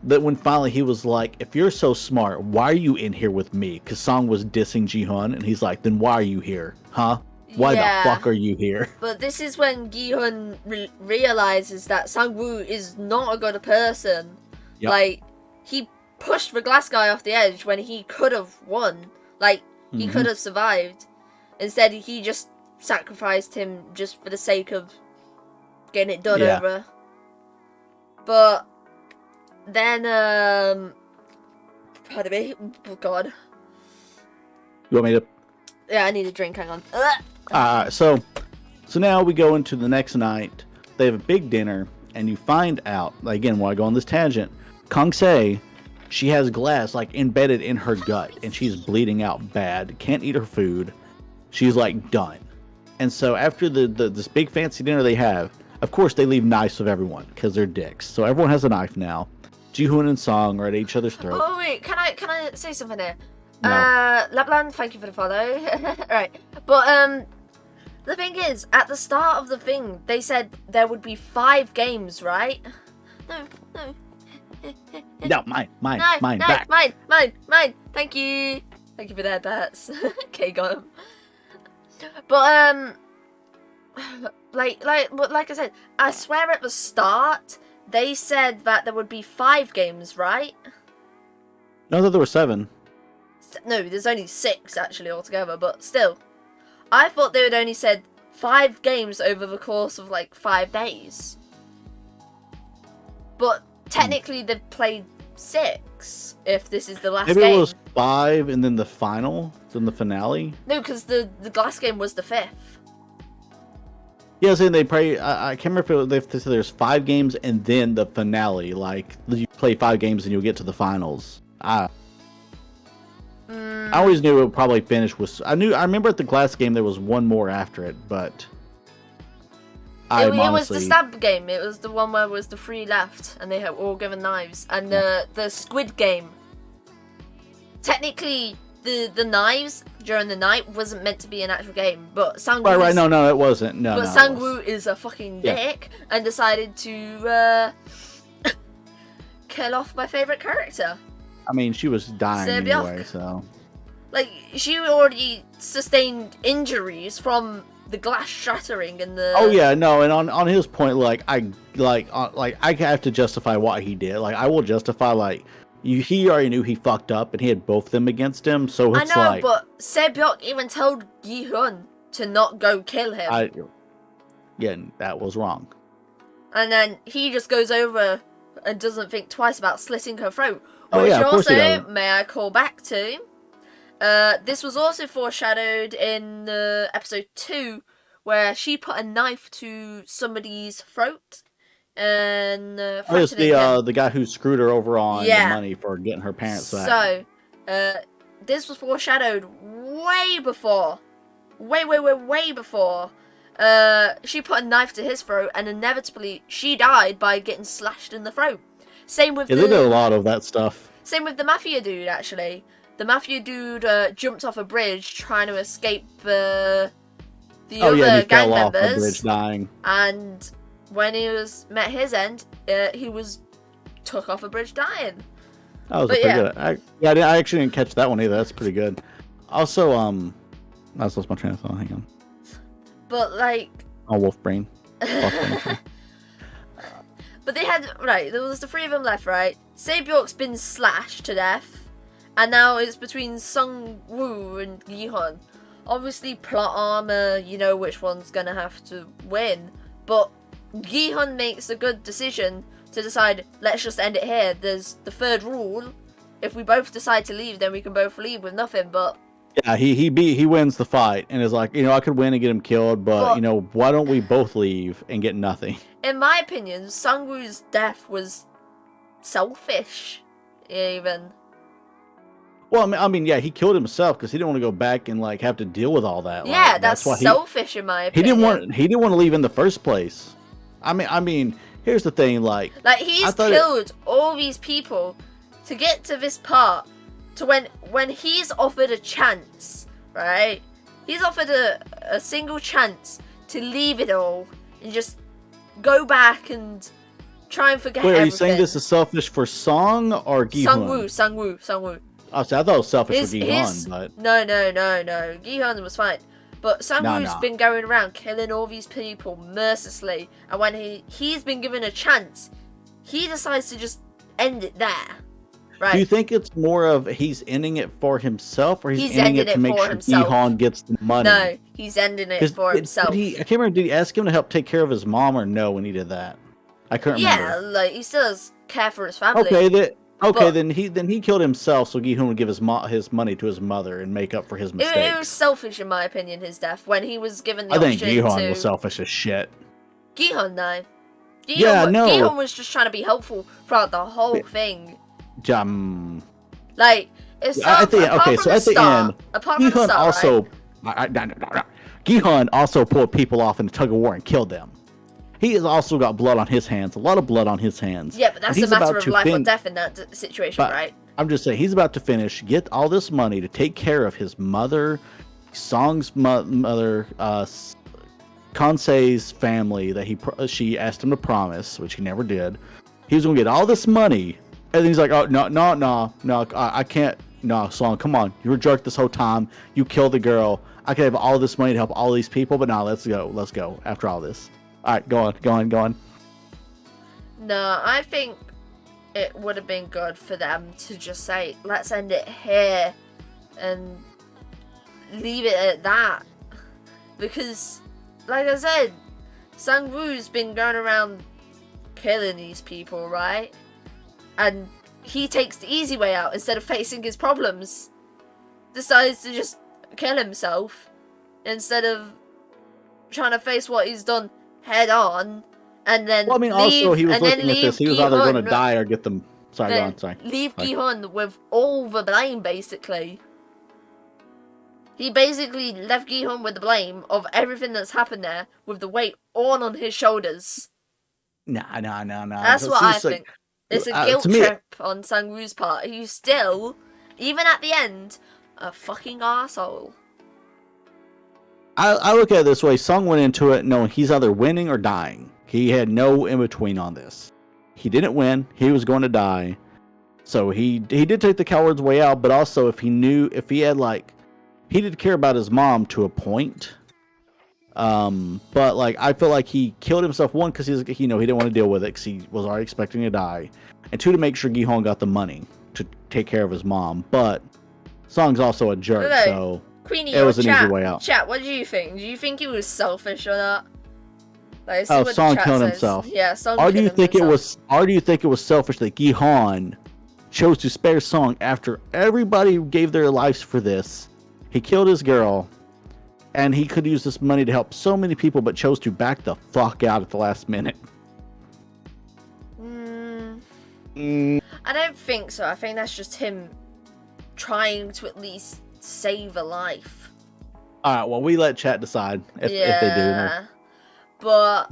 when finally he was like, if you're so smart, why are you in here with me? Because Song was dissing Jihoon, and he's like, then why are you here? Huh? Why the fuck are you here? But this is when Jihoon realizes that Sang-woo is not a good person. Yep. Like, he pushed the glass guy off the edge when he could have won. Like, he could have survived. Instead, he just sacrificed him just for the sake of getting it done over. But then, pardon me. Oh, God. You want me to? Yeah, I need a drink. Hang on. So now we go into the next night. They have a big dinner, and you find out, again, while I go on this tangent, Kang-se, she has glass, like, embedded in her gut, and she's bleeding out bad, can't eat her food. She's, like, done. And so after this big fancy dinner they have, of course they leave knives with everyone, because they're dicks. So everyone has a knife now. Jihoon and Song are at each other's throat. Oh, wait, can I say something here? No. Lapland, thank you for the follow. Right. But, the thing is, at the start of the thing, they said there would be 5 games, right? No. No, mine. Thank you for that, bats. Okay, got him. But like I said, I swear at the start they said that there would be 5 games, right? No, I thought there were 7. No, there's only 6 actually altogether. But still, I thought they had only said 5 games over the course of like 5 days. But technically, they've played 6, if this is the last game. Maybe it was 5 and then the final, then the finale? No, because the last game was the 5th. Yeah, saying they play. I can't remember if they said there's 5 games and then the finale. Like you play 5 games and you'll get to the finals. I always knew it would probably finish with. I remember at the last game there was one more after it, but it was the stab game. It was the one where it was the 3 left, and they had all given knives. And the Squid Game. Technically, the knives during the night wasn't meant to be an actual game, but Sangwoo. Right, no, it wasn't. No, but Sangwoo is a fucking dick and decided to kill off my favorite character. I mean, she was dying anyway, so. Like, she already sustained injuries from the glass shattering and the. Oh yeah, no, and on his point, I have to justify what he did. Like, I will justify he already knew he fucked up, and he had both of them against him. So it's I know, but Sebyok even told Gi-hun to not go kill him. Yeah, that was wrong. And then he just goes over and doesn't think twice about slitting her throat. Oh, which yeah, of course he also, does. may I call back to, this was also foreshadowed in episode 2, where she put a knife to somebody's throat and it's the guy who screwed her over on the money for getting her parents back. So, this was foreshadowed way before, way before. She put a knife to his throat, and inevitably she died by getting slashed in the throat. Same with they did a lot of that stuff. Same with the mafia dude, actually. The mafia dude jumped off a bridge trying to escape the other gang members. Off the bridge dying. And when he met his end, he was took off a bridge dying. That was pretty good. I actually didn't catch that one either. That's pretty good. Also, I lost my train of thought. Hang on. But Wolf brain. But they had, there was the 3 of them left, right? Sebyok's been slashed to death, and now it's between Sung-woo and Gi-hun. Obviously, plot armor, you know which one's gonna have to win, but Gi-hun makes a good decision to decide, let's just end it here. There's the 3rd rule. If we both decide to leave, then we can both leave with nothing, but... Yeah, he wins the fight, and is like, I could win and get him killed, but why don't we both leave and get nothing? In my opinion, Sung-woo's death was selfish, even. Well, I mean, yeah, he killed himself because he didn't want to go back and have to deal with all that. Yeah, that's why selfish in my opinion. He didn't want to leave in the first place. I mean, here's the thing, he's killed all these people to get to this part. To when he's offered a chance, right? He's offered a single chance to leave it all and just go back and try and forget everything. Are you saying this is selfish for Song or Gi-hun? Sung-woo. Oh, see, I thought it was selfish for Gi-hun, but... No. Gi-hun was fine. But Sung-woo's been going around killing all these people mercilessly. And when he's been given a chance, he decides to just end it there. Right. Do you think it's more of he's ending it for himself, or he's ending it to make sure Gi-hun gets the money? No, he's ending it for himself. I can't remember, did he ask him to help take care of his mom or no when he did that? I couldn't remember. Yeah, he still does care for his family. Then he killed himself so Gi-hun would give his money to his mother and make up for his mistakes. It was selfish in my opinion, his death, when he was given the option to... I think Gi-hun was selfish as shit. Gi-hun, no. Gi-hun was just trying to be helpful throughout the whole thing. It's apart from the Gi-hun start, Gi-hun also pulled people off in a tug of war and killed them. He has also got blood on his hands, a lot of blood on his hands. Yeah, but that's a matter of life or death in that situation, right? I'm just saying, he's about to get all this money to take care of his mother, Song's mother, Kansei's family that she asked him to promise, which he never did. He was going to get all this money. And then he's like, oh, no, I can't. No, Song, come on. You were a jerk this whole time. You killed the girl. I could have all this money to help all these people, but no, let's go after all this. All right, go on. No, I think it would have been good for them to just say, let's end it here and leave it at that. Because, like I said, Sang-woo's been going around killing these people, right? And he takes the easy way out instead of facing his problems. Decides to just kill himself instead of trying to face what he's done head on, and then Well, I mean, also he was looking at this. He was either going to die or get them. Sorry, go on. Sorry. Leave Gi-hun with all the blame, basically. He basically left Gi-hun with the blame of everything that's happened there, with the weight all on his shoulders. Nah. That's what I think. It's a guilt trip on Sang-woo's part. He's still, even at the end, a fucking arsehole. I look at it this way. Sung went into it knowing he's either winning or dying. He had no in-between on this. He didn't win. He was going to die. So he did take the coward's way out, but also if he had like, he did care about his mom to a point. But like, I feel like he killed himself, one, because he didn't want to deal with it because he was already expecting to die. And two, to make sure Gi-hun got the money to take care of his mom. But Sung's also a jerk, so Queenie, it was an easy way out. Chat, what do you think? Do you think he was selfish or not? Like, Sung killed himself. Yeah, Sung or killed do you think himself. Or do you think it was selfish that Gi-hun chose to spare Sung after everybody gave their lives for this? He killed his girl, and he could use this money to help so many people, but chose to back the fuck out at the last minute. I don't think so. I think that's just him trying to at least save a life. Alright, well, we let chat decide if they do. But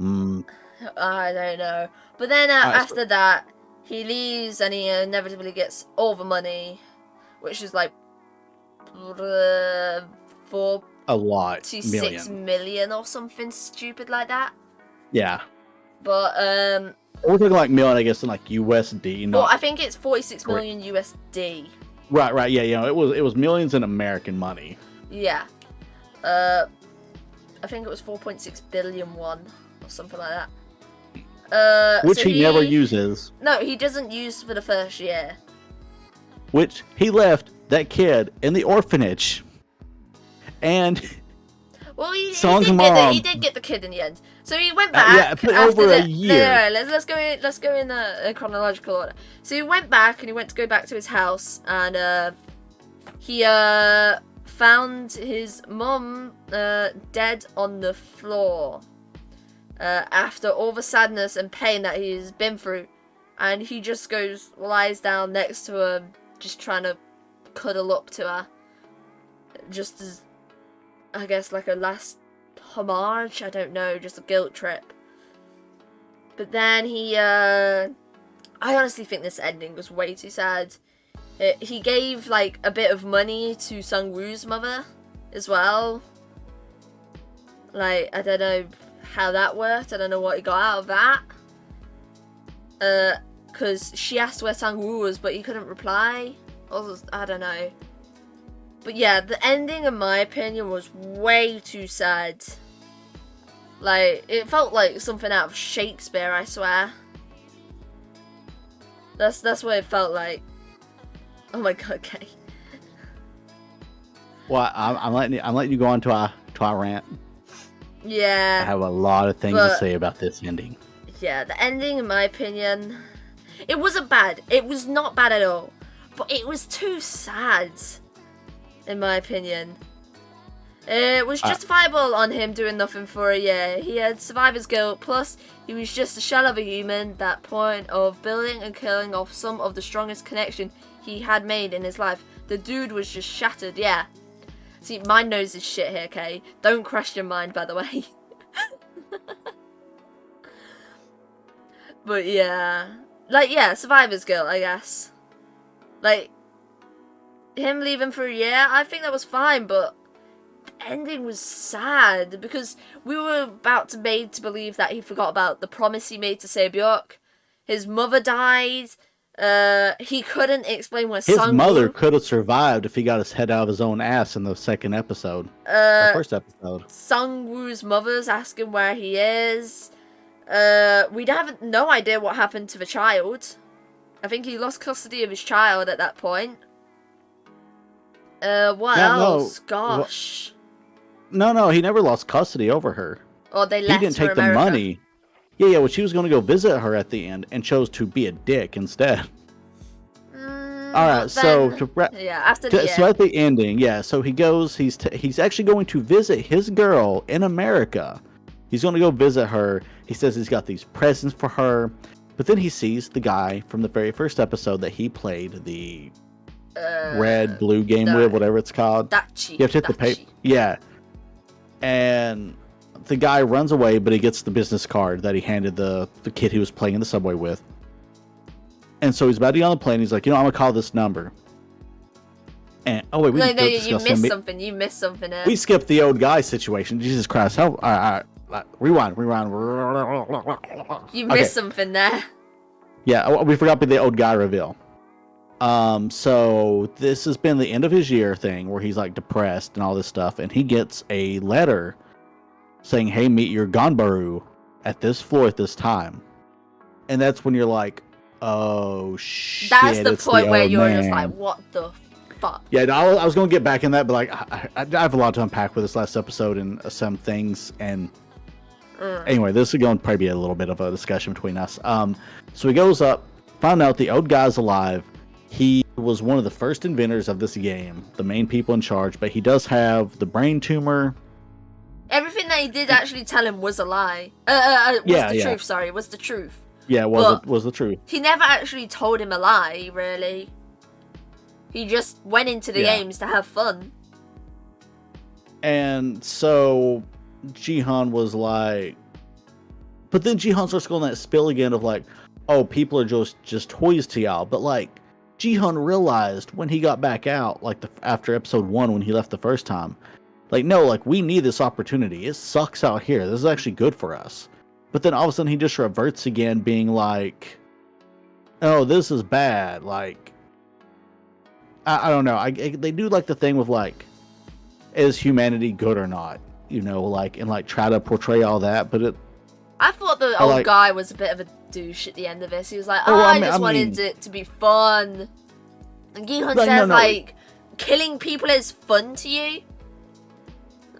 I don't know. But then after that, he leaves and he inevitably gets all the money, which is like 4 a lot to 6 million or something stupid like that. Yeah. But we're talking like million, I guess, in like USD. Well, I think it's 46 million USD. Right. Yeah, it was millions in American money. Yeah. I think it was 4.6 billion won or something like that. Which so he never uses. No, he doesn't use for the first year. Which he left that kid in the orphanage. And well, he did get the kid in the end. So he went back after over a year. No, let's go in a chronological order. So he went back and he went to go back to his house, and he found his mum dead on the floor after all the sadness and pain that he's been through, and he just lies down next to her, just trying to cuddle up to her, just as, I guess, like a last homage. I don't know, just a guilt trip. But then I honestly think this ending was way too sad. He gave like a bit of money to Sang-woo's mother as well. Like, I don't know how that worked. I don't know what he got out of that. Because she asked where Sang-woo was, but he couldn't reply. I don't know. But yeah, the ending, in my opinion, was way too sad. Like, it felt like something out of Shakespeare, I swear. That's what it felt like. Oh my god, okay. Well, I'm letting you go on to our rant. Yeah. I have a lot of things to say about this ending. Yeah, the ending, in my opinion, it wasn't bad. It was not bad at all. But it was too sad, in my opinion. It was justifiable on him doing nothing for a year. He had survivor's guilt, plus he was just a shell of a human. That point of building and killing off some of the strongest connection he had made in his life. The dude was just shattered, yeah. See, my nose is shit here, okay? Don't question mine, by the way. But yeah. Like, yeah, survivor's guilt, I guess. Like, him leaving for a year, I think that was fine, but the ending was sad because we were about to made to believe that he forgot about the promise he made to Se-byeok. His mother died. He couldn't explain where his Sang-woo... mother could have survived if he got his head out of his own ass in the second episode. The first episode. Sang-woo's mother's asking where he is. We'd have no idea what happened to the child. I think he lost custody of his child at that point. What else? Gosh. No, he never lost custody over her. Or they left He didn't take America. the money. Yeah, well, she was going to go visit her at the end and chose to be a dick instead. Alright, so after the so at the ending, so he goes, he's actually going to visit his girl in America He's going to go visit her. He says he's got these presents for her. But then he sees the guy from the very first episode that he played, the red, blue game with, whatever it's called. Dachi. You have to hit the paper. Yeah. And the guy runs away, but he gets the business card that he handed the kid he was playing in the subway with. And so he's about to get on the plane. He's like, I'm going to call this number. And oh wait, you missed something. You missed something there. We skipped the old guy situation. Jesus Christ! How? Rewind. You missed something there. Yeah, we forgot the old guy reveal. So this has been the end of his year thing where he's like depressed and all this stuff, and he gets a letter saying, "Hey, meet your Ganbaru at this floor at this time," and that's when you're like, "Oh shit!" That's the point where you're just like, "What the fuck?" Yeah, I was going to get back in that, but like I have a lot to unpack with this last episode and some things. And anyway, this is going to probably be a little bit of a discussion between us. So he goes up, found out the old guy's alive. He was one of the first inventors of this game, the main people in charge, but he does have the brain tumor. Everything that he did actually tell him was a lie. Truth, sorry, was the truth. Yeah, was the truth. He never actually told him a lie, really. He just went into the games to have fun. And so Jihan was like... But then Jihan starts going that spill again of like, oh, people are just toys to y'all. But like, Jihan realized when he got back out, like after episode 1 when he left the first time, like, no, like, we need this opportunity. It sucks out here. This is actually good for us. But then all of a sudden he just reverts again, being like, oh, this is bad. Like, I don't know. They do like the thing with like, is humanity good or not? Like, and like try to portray all that. But I thought the old guy was a bit of a douche at the end of this. He was like, I just wanted it to be fun. And Gihun says, like, killing people is fun to you?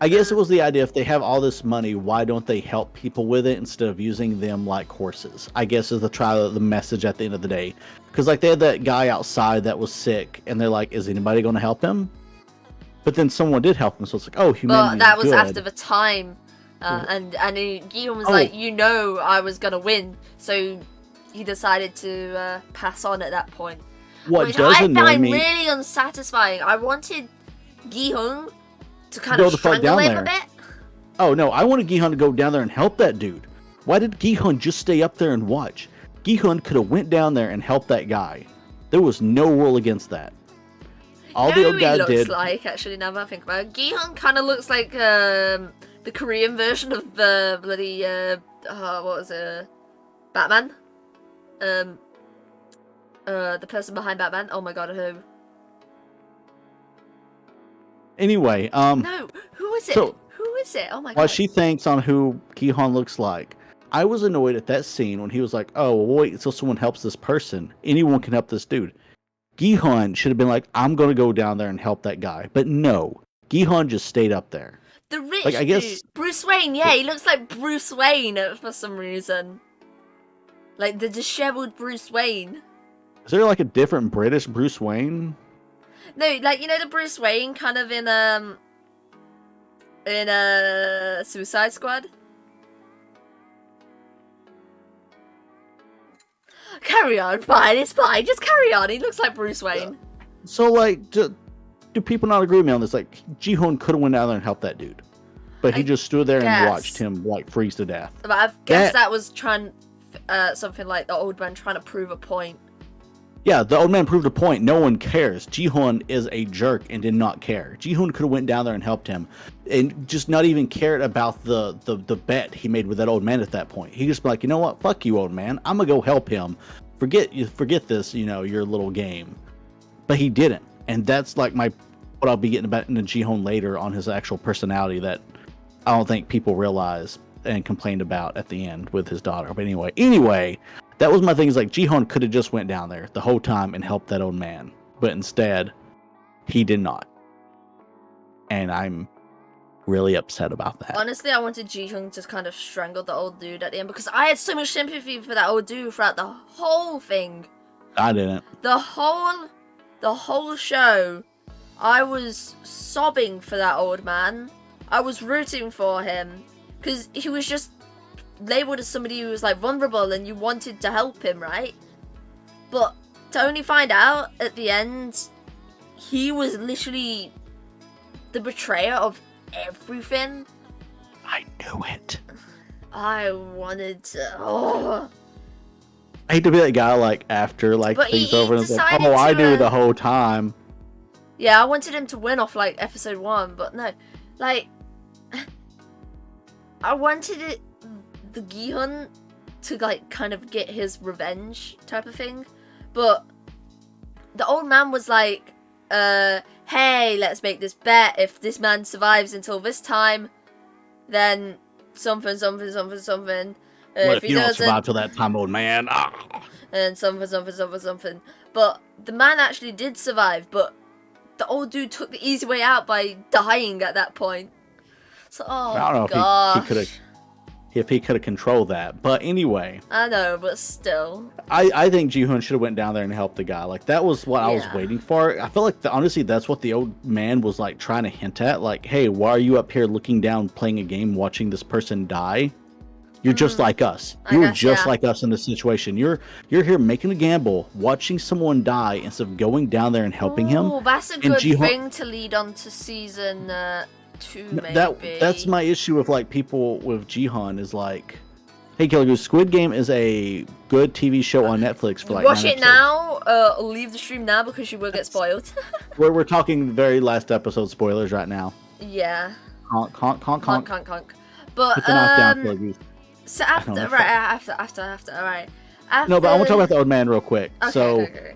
I guess it was the idea, if they have all this money, why don't they help people with it instead of using them like horses? I guess is the message at the end of the day. Because like they had that guy outside that was sick, and they're like, is anybody going to help him? But then someone did help him, so it's like, oh, humanity. But that was after the time. And Gihun was like, I was going to win. So he decided to pass on at that point. Which I find really unsatisfying. I wanted Gihun to kind of strangle him a bit. Oh no, I wanted Gihun to go down there and help that dude. Why did Gihun just stay up there and watch? Gihun could have went down there and helped that guy. There was no rule against that. All the old guy did. Looks like, actually, now that I think about it, Gihun kind of looks like the Korean version of the bloody what was it? Batman. The person behind Batman. Oh my god, who? Anyway, no, who is it? Who is it? Oh my god. While she thinks on who Gihun looks like, I was annoyed at that scene when he was like, oh, well, wait until someone helps this person. Anyone can help this dude. Gihun should have been like, I'm going to go down there and help that guy. But no, Gihun just stayed up there. The rich dude. Bruce Wayne, yeah, he looks like Bruce Wayne for some reason. Like the disheveled Bruce Wayne. Is there like a different British Bruce Wayne? No, like, the Bruce Wayne kind of in Suicide Squad. Carry on, fine, it's fine, just carry on. He looks like Bruce Wayne. So, like, do people not agree with me on this? Like, Ji-hoon could have went down there and helped that dude. But he just stood there and watched him, like, freeze to death. But I guess that was something like the old man trying to prove a point. Yeah, the old man proved a point. No one cares. Ji-hoon is a jerk and did not care. Ji-hoon could have went down there and helped him, and just not even cared about the bet he made with that old man at that point. He just be like, you know what? Fuck you, old man. I'm gonna go help him. Forget this. Your little game. But he didn't, and that's like what I'll be getting about into Ji-hoon later on his actual personality that I don't think people realize and complained about at the end with his daughter. But anyway. That was my thing, is like, Ji-hoon could have just went down there the whole time and helped that old man. But instead, he did not. And I'm really upset about that. Honestly, I wanted Ji-hoon to kind of strangle the old dude at the end, because I had so much sympathy for that old dude throughout the whole thing. I didn't. The whole show, I was sobbing for that old man. I was rooting for him. because he was just labeled as somebody who was like vulnerable and you wanted to help him, right? But to only find out at the end he was literally the betrayer of everything. I knew it. I wanted to. Oh. I hate to be that guy, like, after, like, But things he over and it's like, decided oh, I to, knew the whole time. Yeah, I wanted him to win off, like, episode 1, but no. Like, I wanted it, the Gihun to, like, kind of get his revenge type of thing. But the old man was like, hey, let's make this bet. If this man survives until this time, then something. What if you don't survive till that time, old man? Ah. And something. But the man actually did survive, but the old dude took the easy way out by dying at that point. So, oh, I don't know gosh. if he could have controlled that. But anyway. I know, but still. I think Ji-hoon should have went down there and helped the guy. Like, that was what I was waiting for. I feel like, honestly, that's what the old man was, like, trying to hint at. Like, hey, why are you up here looking down, playing a game, watching this person die? You're just like us. You're just like us in this situation. You're here making a gamble, watching someone die instead of going down there and helping him. Oh, that's a good thing to lead on to season 2, maybe. That's my issue with, like, people with Jihan is like, hey, Killer Goose, Squid Game is a good TV show on Netflix for like watch it now, leave the stream now because you will get spoiled. we're talking very last episode spoilers right now. Yeah. Honk. But it's a knockdown, Killer Goose. So after, alright. No, but I want to talk about the old man real quick. Okay, so, okay.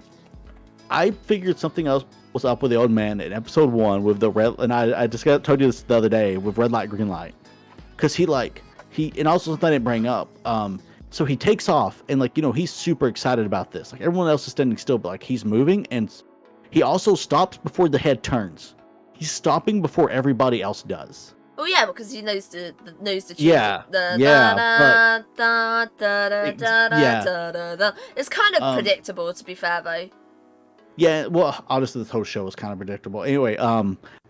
I figured something else was up with the old man in episode 1 with the red, and I just told you this the other day with red light, green light, because he and also something I didn't bring up. So he takes off and, like, you know, he's super excited about this. Like, everyone else is standing still, but like he's moving, and he also stops before the head turns. He's stopping before everybody else does. Oh yeah, because he knows the tune. Yeah, It's kind of predictable, to be fair, though. Yeah, well, honestly, this whole show was kind of predictable. Anyway,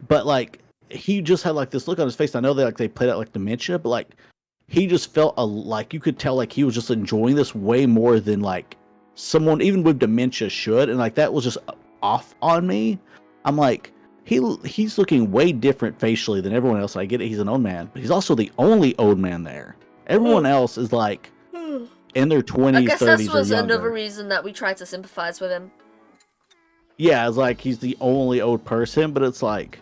but like he just had like this look on his face. I know that, like, they played out like dementia, but like he just felt like you could tell like he was just enjoying this way more than like someone even with dementia should, and like that was just off on me. I'm like, he's looking way different facially than everyone else. I get it, he's an old man, but he's also the only old man there. Everyone else is like in their 20s, I guess 30s, that was or younger. another reason that we tried to sympathize with him. Yeah, it's like he's the only old person, but it's like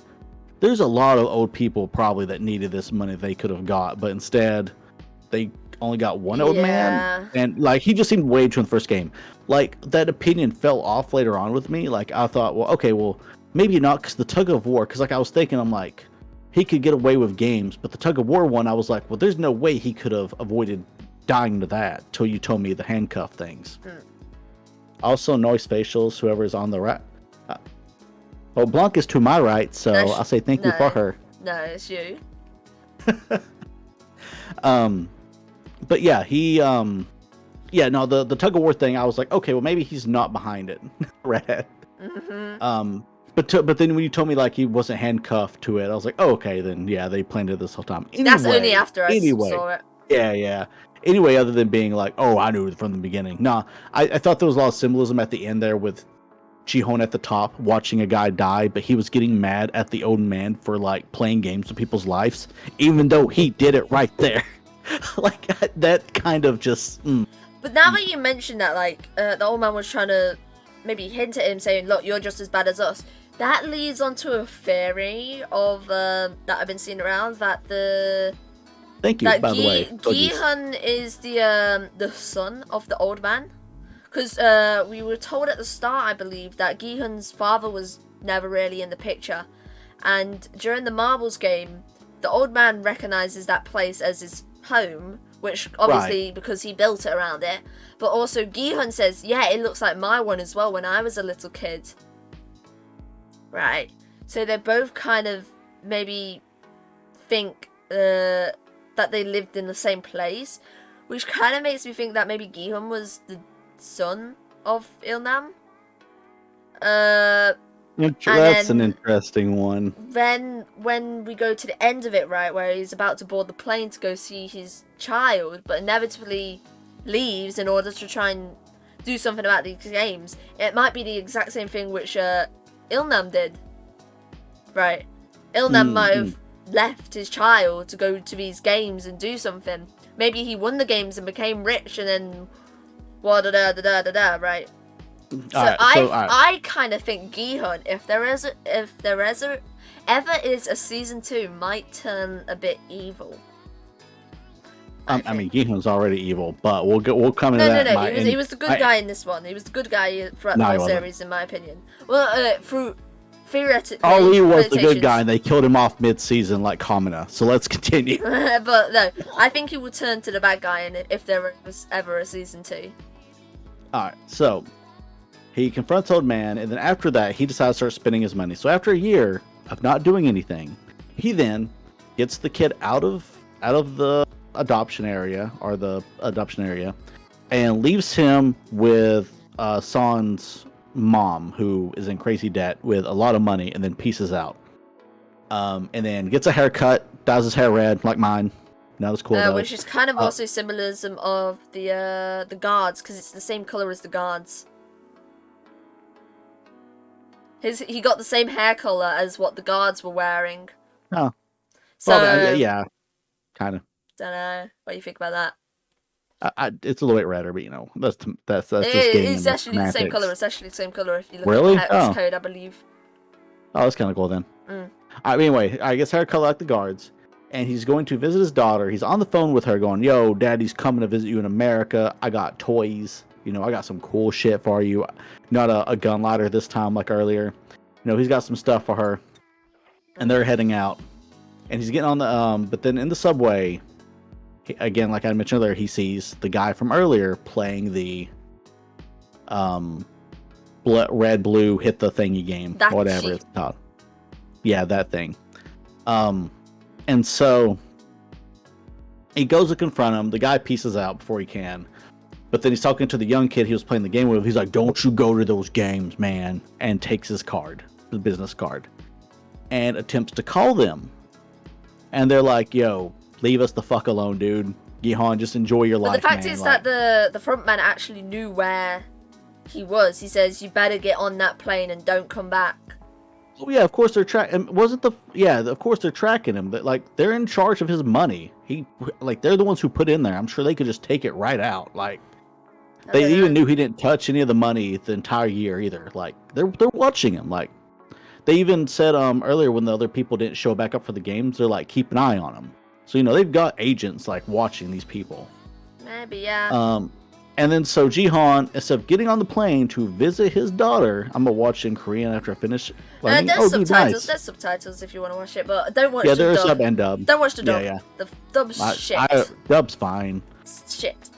there's a lot of old people probably that needed this money they could have got, but instead they only got one old man, and like he just seemed way too in the first game. Like that opinion fell off later on with me. Like I thought, well, okay, well maybe not, because the tug of war. Because like I was thinking, I'm like, he could get away with games, but the tug of war one, I was like, well, there's no way he could have avoided dying to that till you told me the handcuff things. Also, noise facials, whoever is on the right. Well, Blanc is to my right, so I'll say thank you for her. No, it's you. But yeah, the tug of war thing, I was like, okay, well maybe he's not behind it. Red. But then when you told me like he wasn't handcuffed to it, I was like, oh, okay, then yeah, they planned it this whole time. Anyway, that's only after I saw it. Yeah. Anyway, other than being like, oh, I knew it from the beginning. Nah, I thought there was a lot of symbolism at the end there with Ji-hoon at the top watching a guy die, but he was getting mad at the old man for like playing games with people's lives, even though he did it right there. Like that kind of just. But now that you mention that, like the old man was trying to maybe hint at him, saying, "Look, you're just as bad as us." That leads onto a theory of that I've been seeing around that Thank you, by the way. Gi-hun is the son of the old man. Because we were told at the start, I believe, that Gi-hun's father was never really in the picture. And during the marbles game, the old man recognizes that place as his home, which obviously because he built it around it. But also Gi-hun says, yeah, it looks like my one as well when I was a little kid. Right. So they both kind of maybe think that they lived in the same place, which kind of makes me think that maybe Gi-hun was the son of Il-nam. That's an interesting one. Then when we go to the end of it, right, where he's about to board the plane to go see his child, but inevitably leaves in order to try and do something about these games, it might be the exact same thing which Ilnam did. Right. Ilnam might have left his child to go to these games and do something. Maybe he won the games and became rich and then right? I kind of think Gihun, if there ever is a season 2, might turn a bit evil. I mean, Gihun's already evil, but we'll come into that. No. He was the good guy in this one. He was the good guy throughout the whole series, in my opinion. Well, through theoretically. Oh, he was the good guy, and they killed him off mid-season like Kamina. So let's continue. But no, I think he would turn to the bad guy, if there was ever a season 2. All right, so he confronts Old Man, and then after that, he decides to start spending his money. So after a year of not doing anything, he then gets the kid out of the adoption area and leaves him with Son's mom, who is in crazy debt with a lot of money, and then pieces out. And then gets a haircut, dyes his hair red like mine. That was cool. Which is kind of also symbolism of the guards, because it's the same color as the guards. He got the same hair color as what the guards were wearing. Oh, so well, yeah, kind of. Don't know what do you think about that. It's a little bit redder, but you know, that's just it's actually the same color. It's actually the same color if you look at the hex code, I believe. Oh, that's kind of cool then. Anyway, I guess hair color like the guards. And he's going to visit his daughter. He's on the phone with her going, yo, daddy's coming to visit you in America. I got toys. You know, I got some cool shit for you. Not a gun lighter this time like earlier. You know, he's got some stuff for her. And they're heading out. And he's getting on the, but then in the subway, again, like I mentioned earlier, he sees the guy from earlier playing the red, blue, hit the thingy game. That whatever cheat. It's called. Yeah, that thing. And so he goes to confront him. The guy pieces out before he can. But then he's talking to the young kid he was playing the game with. He's like, don't you go to those games, man. And takes his card, his business card. And attempts to call them. And they're like, yo, leave us the fuck alone, dude. Gihan, just enjoy your life, the fact is that the front man actually knew where he was. He says, you better get on that plane and don't come back. Oh yeah, of course they're tracking. Of course they're tracking him. But like, they're in charge of his money. They're the ones who put in there. I'm sure they could just take it right out. Like, they even knew he didn't touch any of the money the entire year either. Like, they're watching him. Like, they even said earlier when the other people didn't show back up for the games, they're like, keep an eye on them. So you know they've got agents like watching these people. Maybe yeah. And then so Jihan, instead of getting on the plane to visit his daughter, I'm gonna watch in Korean after I finish. There's subtitles. Nice. There's subtitles if you want to watch it, but don't watch the dub. Yeah, there's sub and dub. Don't watch the dub. Yeah. The dub's shit. Dub's fine. Shit.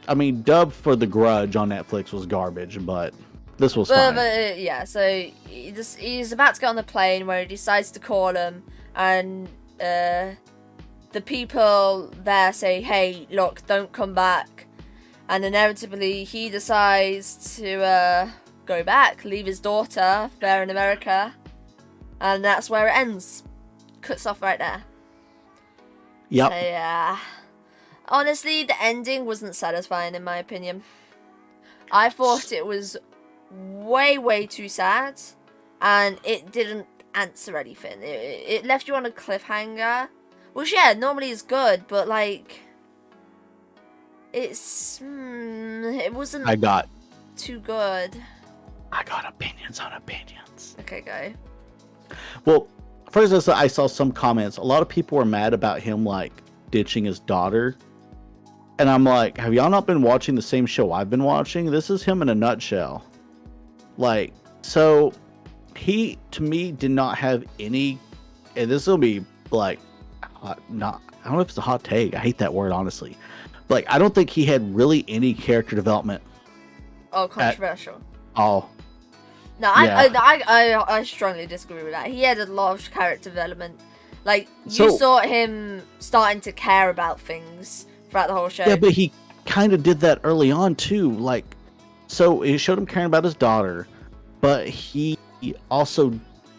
I mean, dub for The Grudge on Netflix was garbage, but this was fine. Yeah, so he's about to get on the plane where he decides to call him, and the people there say, hey, look, don't come back. And inevitably, he decides to go back, leave his daughter there in America, and that's where it ends. Cuts off right there. Yep. So, yeah. Honestly, the ending wasn't satisfying in my opinion. I thought it was way, way too sad, and it didn't answer anything. It left you on a cliffhanger, which, yeah, normally is good, but, like, it wasn't too good. I got opinions on opinions. Okay, go. Well, first I saw some comments. A lot of people were mad about him, like, ditching his daughter. And I'm like, have y'all not been watching the same show I've been watching? This is him in a nutshell. Like, so he, to me, did not have any, and this will be, like, I don't know if it's a hot take. I hate that word, honestly. Like, I don't think he had really any character development. Oh, controversial. No, yeah. I strongly disagree with that. He had a lot of character development. Like, you saw him starting to care about things throughout the whole show. Yeah, but he kind of did that early on, too. Like, so it showed him caring about his daughter, but he also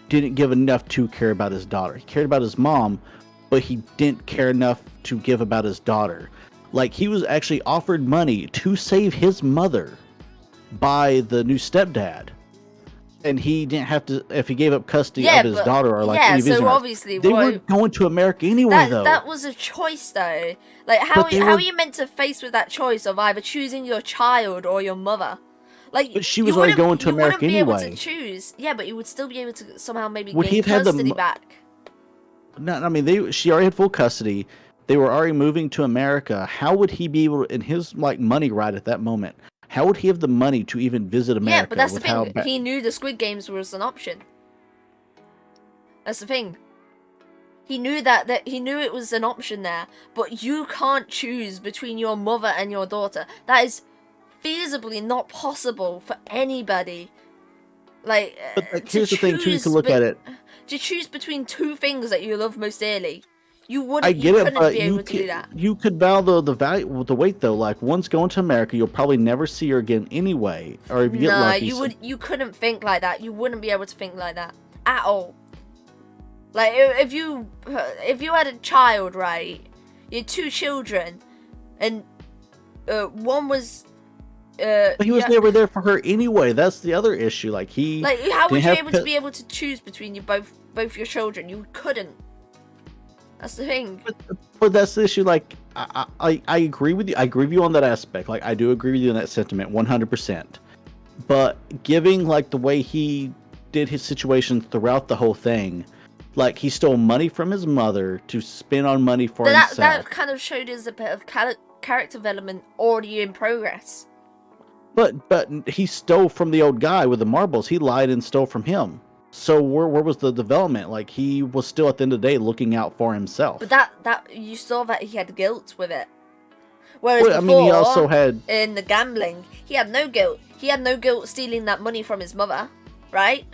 didn't give enough to care about his daughter. He cared about his mom, but he didn't care enough to give about his daughter. Like, he was actually offered money to save his mother by the new stepdad. And he didn't have to, if he gave up custody of his daughter or like any so visitor, obviously they were going to America anyway, though. That was a choice, though. Like, how are you meant to face with that choice of either choosing your child or your mother? Like, but she was already going to America anyway. You wouldn't be able to choose. Yeah, but you would still be able to somehow maybe gain custody back. No, I mean, she already had full custody. They were already moving to America. How would he be able to, in his like money right at that moment, how would he have the money to even visit America? Yeah, but that's the thing. He knew the Squid Games was an option. That's the thing. He knew that he knew it was an option there, but you can't choose between your mother and your daughter. That is feasibly not possible for anybody. Like, but here's the thing too, you can look at it. To choose between two things that you love most dearly. You wouldn't. I get it, but be able to do that. You could value the weight though. Like, once going to America, you'll probably never see her again anyway. Or if you get lucky, you couldn't think like that. You wouldn't be able to think like that at all. Like, if you had a child, right? You had two children, and one was. But he was never there for her anyway. That's the other issue. Like, how would you be able to choose between both your children? You couldn't. That's the thing. But that's the issue. Like, I agree with you. I agree with you on that aspect. Like, I do agree with you on that sentiment, 100%. But giving like the way he did his situation throughout the whole thing, like he stole money from his mother to spend on money for himself. That kind of showed us a bit of character development already in progress. But he stole from the old guy with the marbles. He lied and stole from him. So where was the development? Like, he was still at the end of the day looking out for himself. But that you saw that he had guilt with it. Whereas before, he also had in the gambling, he had no guilt. He had no guilt stealing that money from his mother, right?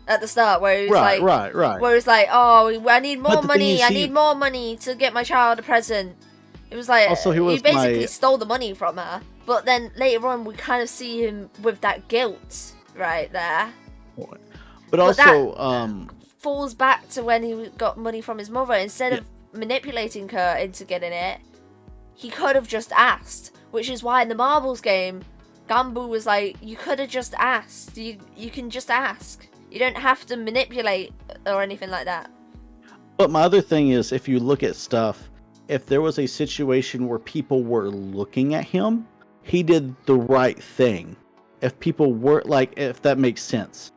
At the start, where he was right. Where he's like, oh, I need more money. I need more money to get my child a present. It was like he basically stole the money from her. But then later on, we kind of see him with that guilt right there. But also, that falls back to when he got money from his mother. Instead of manipulating her into getting it, he could have just asked. Which is why in the marbles game, Gambu was like, you could have just asked. You can just ask. You don't have to manipulate or anything like that. But my other thing is, if you look at stuff, if there was a situation where people were looking at him, he did the right thing. If people were, like, if that makes sense.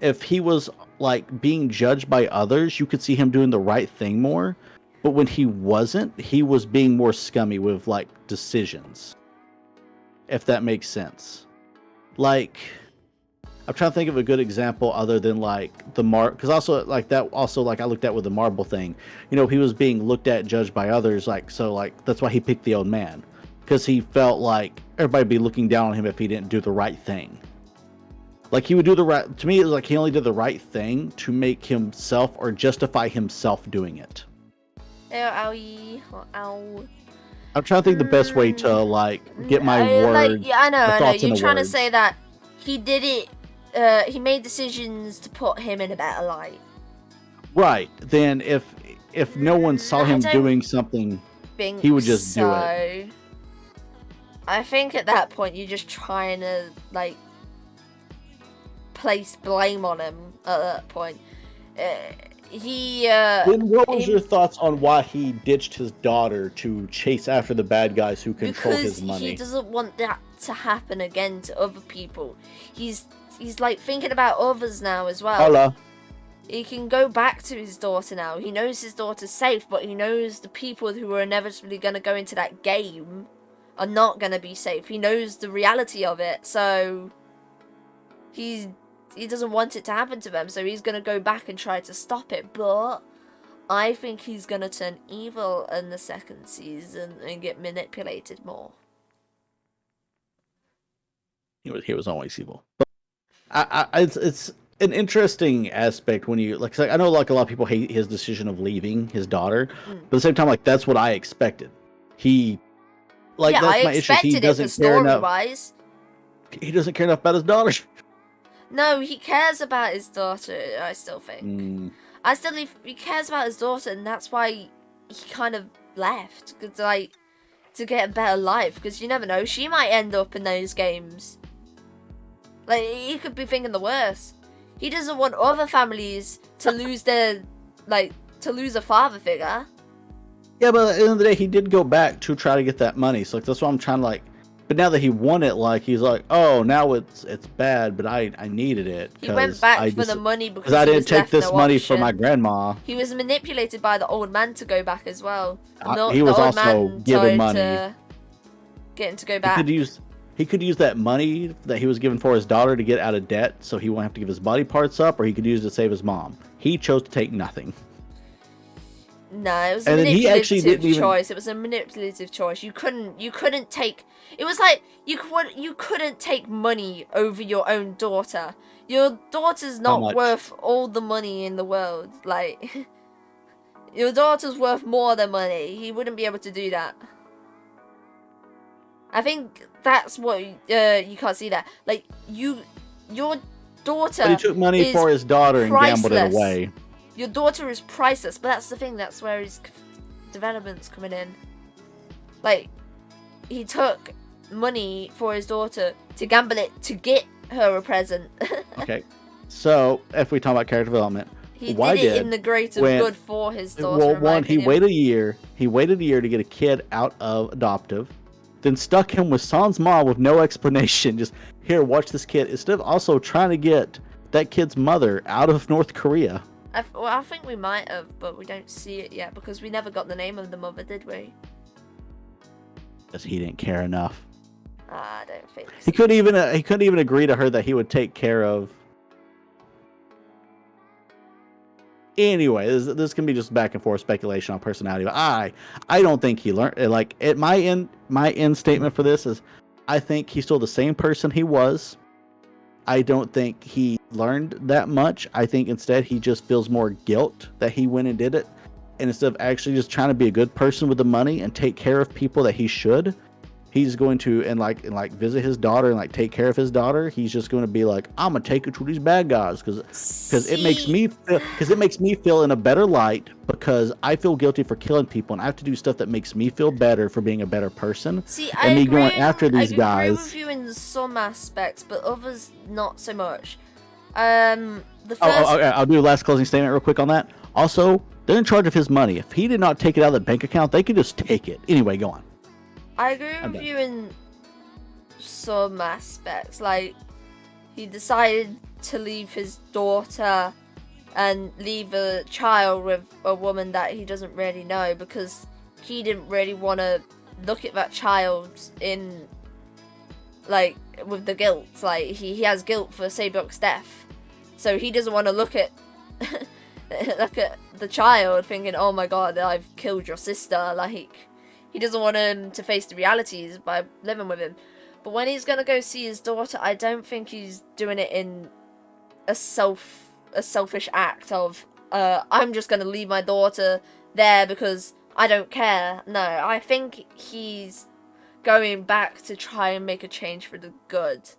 If he was, like, being judged by others, you could see him doing the right thing more. But when he wasn't, he was being more scummy with, like, decisions. If that makes sense. Like, I'm trying to think of a good example other than, like, the because also, like, that also, like, I looked at with the marble thing. You know, he was being looked at, judged by others, like, so, like, that's why he picked the old man. Because he felt like everybody would be looking down on him if he didn't do the right thing. Like, he would do the right... To me, it was like he only did the right thing to make himself or justify himself doing it. I'm trying to think the best way to, like, get my words... I know. You're trying to say that he did it... he made decisions to put him in a better light. Right. Then if no one saw him doing something, he would just do it. I think at that point, you're just trying to, like... place blame on him at that point. Then what was your thoughts on why he ditched his daughter to chase after the bad guys who control his money? Because he doesn't want that to happen again to other people. He's like thinking about others now as well. Hello. He can go back to his daughter now. He knows his daughter's safe, but he knows the people who are inevitably going to go into that game are not going to be safe. He knows the reality of it, so he doesn't want it to happen to them, so he's going to go back and try to stop it. But I think he's going to turn evil in the second season and get manipulated more. He was always evil. But it's an interesting aspect when you like I know like a lot of people hate his decision of leaving his daughter, but at the same time, like, that's what I expected. That's my issue. He doesn't care enough. Story-wise. He doesn't care enough about his daughter. No, he cares about his daughter, I still think. I still think he cares about his daughter, and that's why he kind of left. Cause, like, to get a better life, because you never know, she might end up in those games. Like, he could be thinking the worst. He doesn't want other families to lose their, like, to lose a father figure. Yeah, but at the end of the day, he did go back to try to get that money. So like, that's why I'm trying to like. But now that he won it, like he's like, oh, now it's bad, but I needed it. He went back for the money because I he didn't was take left this no money option. for my grandma. He was manipulated by the old man to go back as well. He was the old also man given tried money. to get him to go back. He could use that money that he was given for his daughter to get out of debt, so he won't have to give his body parts up, or he could use it to save his mom. He chose to take nothing. No, it was a And then he actually manipulative didn't even- choice. It was a manipulative choice. You couldn't take. It was like you couldn't take money over your own daughter. Your daughter's not much? worth all the money in the world. Like your daughter's worth more than money. He wouldn't be able to do that. I think that's what you can't see that. Like your daughter. But he took money for his daughter and gambled it priceless. away. Your daughter is priceless, but that's the thing. That's where his development's coming in. Like, he took money for his daughter to gamble it to get her a present. Okay, so if we talk about character development, He why did it in the greater good for his daughter. Well, in my one, he opinion. waited a year. He waited a year to get a kid out of adoptive, then stuck him with San's mom with no explanation. Just here, watch this kid. Instead of also trying to get that kid's mother out of North Korea. I think we might have, but we don't see it yet because we never got the name of the mother, did we? Because he didn't care enough. I don't think so. He couldn't even agree to her that he would take care of. Anyway, this can be just back and forth speculation on personality. But I don't think he learned. Like my end statement for this is, I think he's still the same person he was. I don't think he learned that much. I think instead he just feels more guilt that he went and did it. And instead of actually just trying to be a good person with the money and take care of people that he should, he's going to and visit his daughter and like take care of his daughter. He's just going to be like, I'm gonna take it to these bad guys because it makes me feel in a better light, because I feel guilty for killing people and I have to do stuff that makes me feel better for being a better person. See, and me going after these I guys. agree with you in some aspects, but others not so much. The first. Okay, I'll do a last closing statement real quick on that. Also, they're in charge of his money. If he did not take it out of the bank account, they could just take it. Anyway, go on. I agree with you in some aspects. Like, he decided to leave his daughter and leave a child with a woman that he doesn't really know because he didn't really want to look at that child in, like, with the guilt. Like, he has guilt for Saebok's death. So he doesn't want to look at the child thinking, oh my god, I've killed your sister. Like, he doesn't want him to face the realities by living with him. But when he's going to go see his daughter, I don't think he's doing it in a selfish act of, I'm just going to leave my daughter there because I don't care. No, I think he's going back to try and make a change for the good.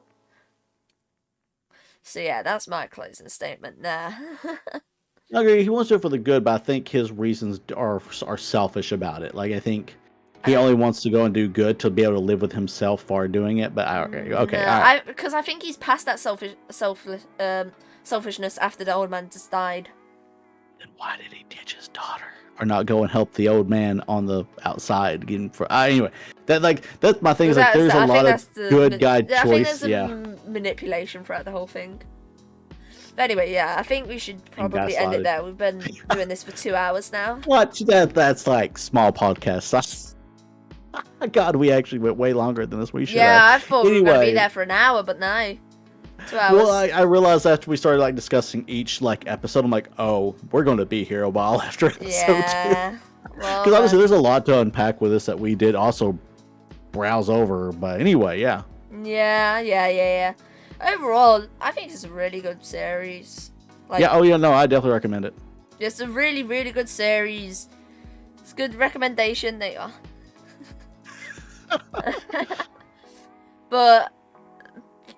So yeah, that's my closing statement there. I agree. He wants to do it for the good, but I think his reasons are selfish about it. Like, I think he only wants to go and do good to be able to live with himself while doing it. But okay, because I think he's past that selfishness after the old man just died. Then why did he ditch his daughter, or not go and help the old man on the outside getting for? Anyway, that's my thing. Is like there's a lot of good guy choice. I think there's a manipulation throughout the whole thing. But anyway, yeah, I think we should probably end it there. We've been doing this for 2 hours now. What? That's like small podcasts. God, we actually went way longer than this. We should. Yeah, I thought we were going to be there for an hour, but no. 2 hours. Well, I realized after we started like discussing each like episode, I'm like, oh, we're going to be here a while after episode 2. Yeah. Well, because obviously there's a lot to unpack with this that we did also browse over. But anyway, yeah. Yeah. Overall, I think it's a really good series. Like, yeah. Oh yeah. No, I definitely recommend it. It's a really, really good series. It's a good recommendation. They are. But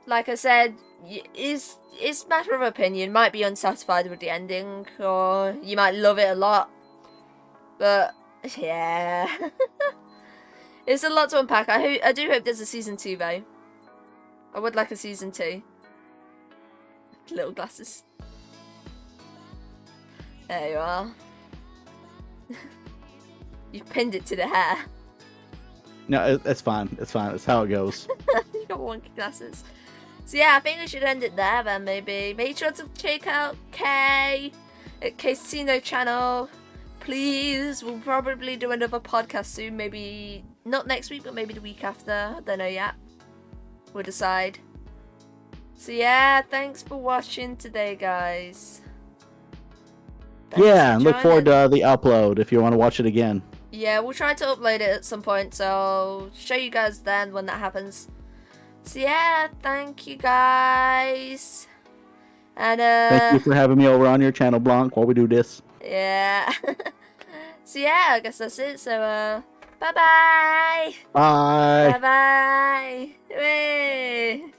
like I said, it's a matter of opinion. Might be unsatisfied with the ending, or you might love it a lot. But yeah, it's a lot to unpack. I do hope there's a season 2 though. I would like a season 2. Little glasses. There you are. You pinned it to the hair. No, it's fine. It's fine. It's how it goes. You got wonky glasses. So yeah, I think we should end it there then, maybe. Make sure to check out Kay at Caysino channel. Please, we'll probably do another podcast soon. Maybe not next week, but maybe the week after. I don't know yet. We'll decide. So yeah, thanks for watching today, guys. Thanks Yeah, for and look forward joining. to the upload if you want to watch it again. Yeah, we'll try to upload it at some point, so I'll show you guys then when that happens. So yeah, thank you guys. And Thank you for having me over on your channel, Blanc, while we do this. yeah. So yeah, I guess that's it. So bye bye. Bye. Bye bye.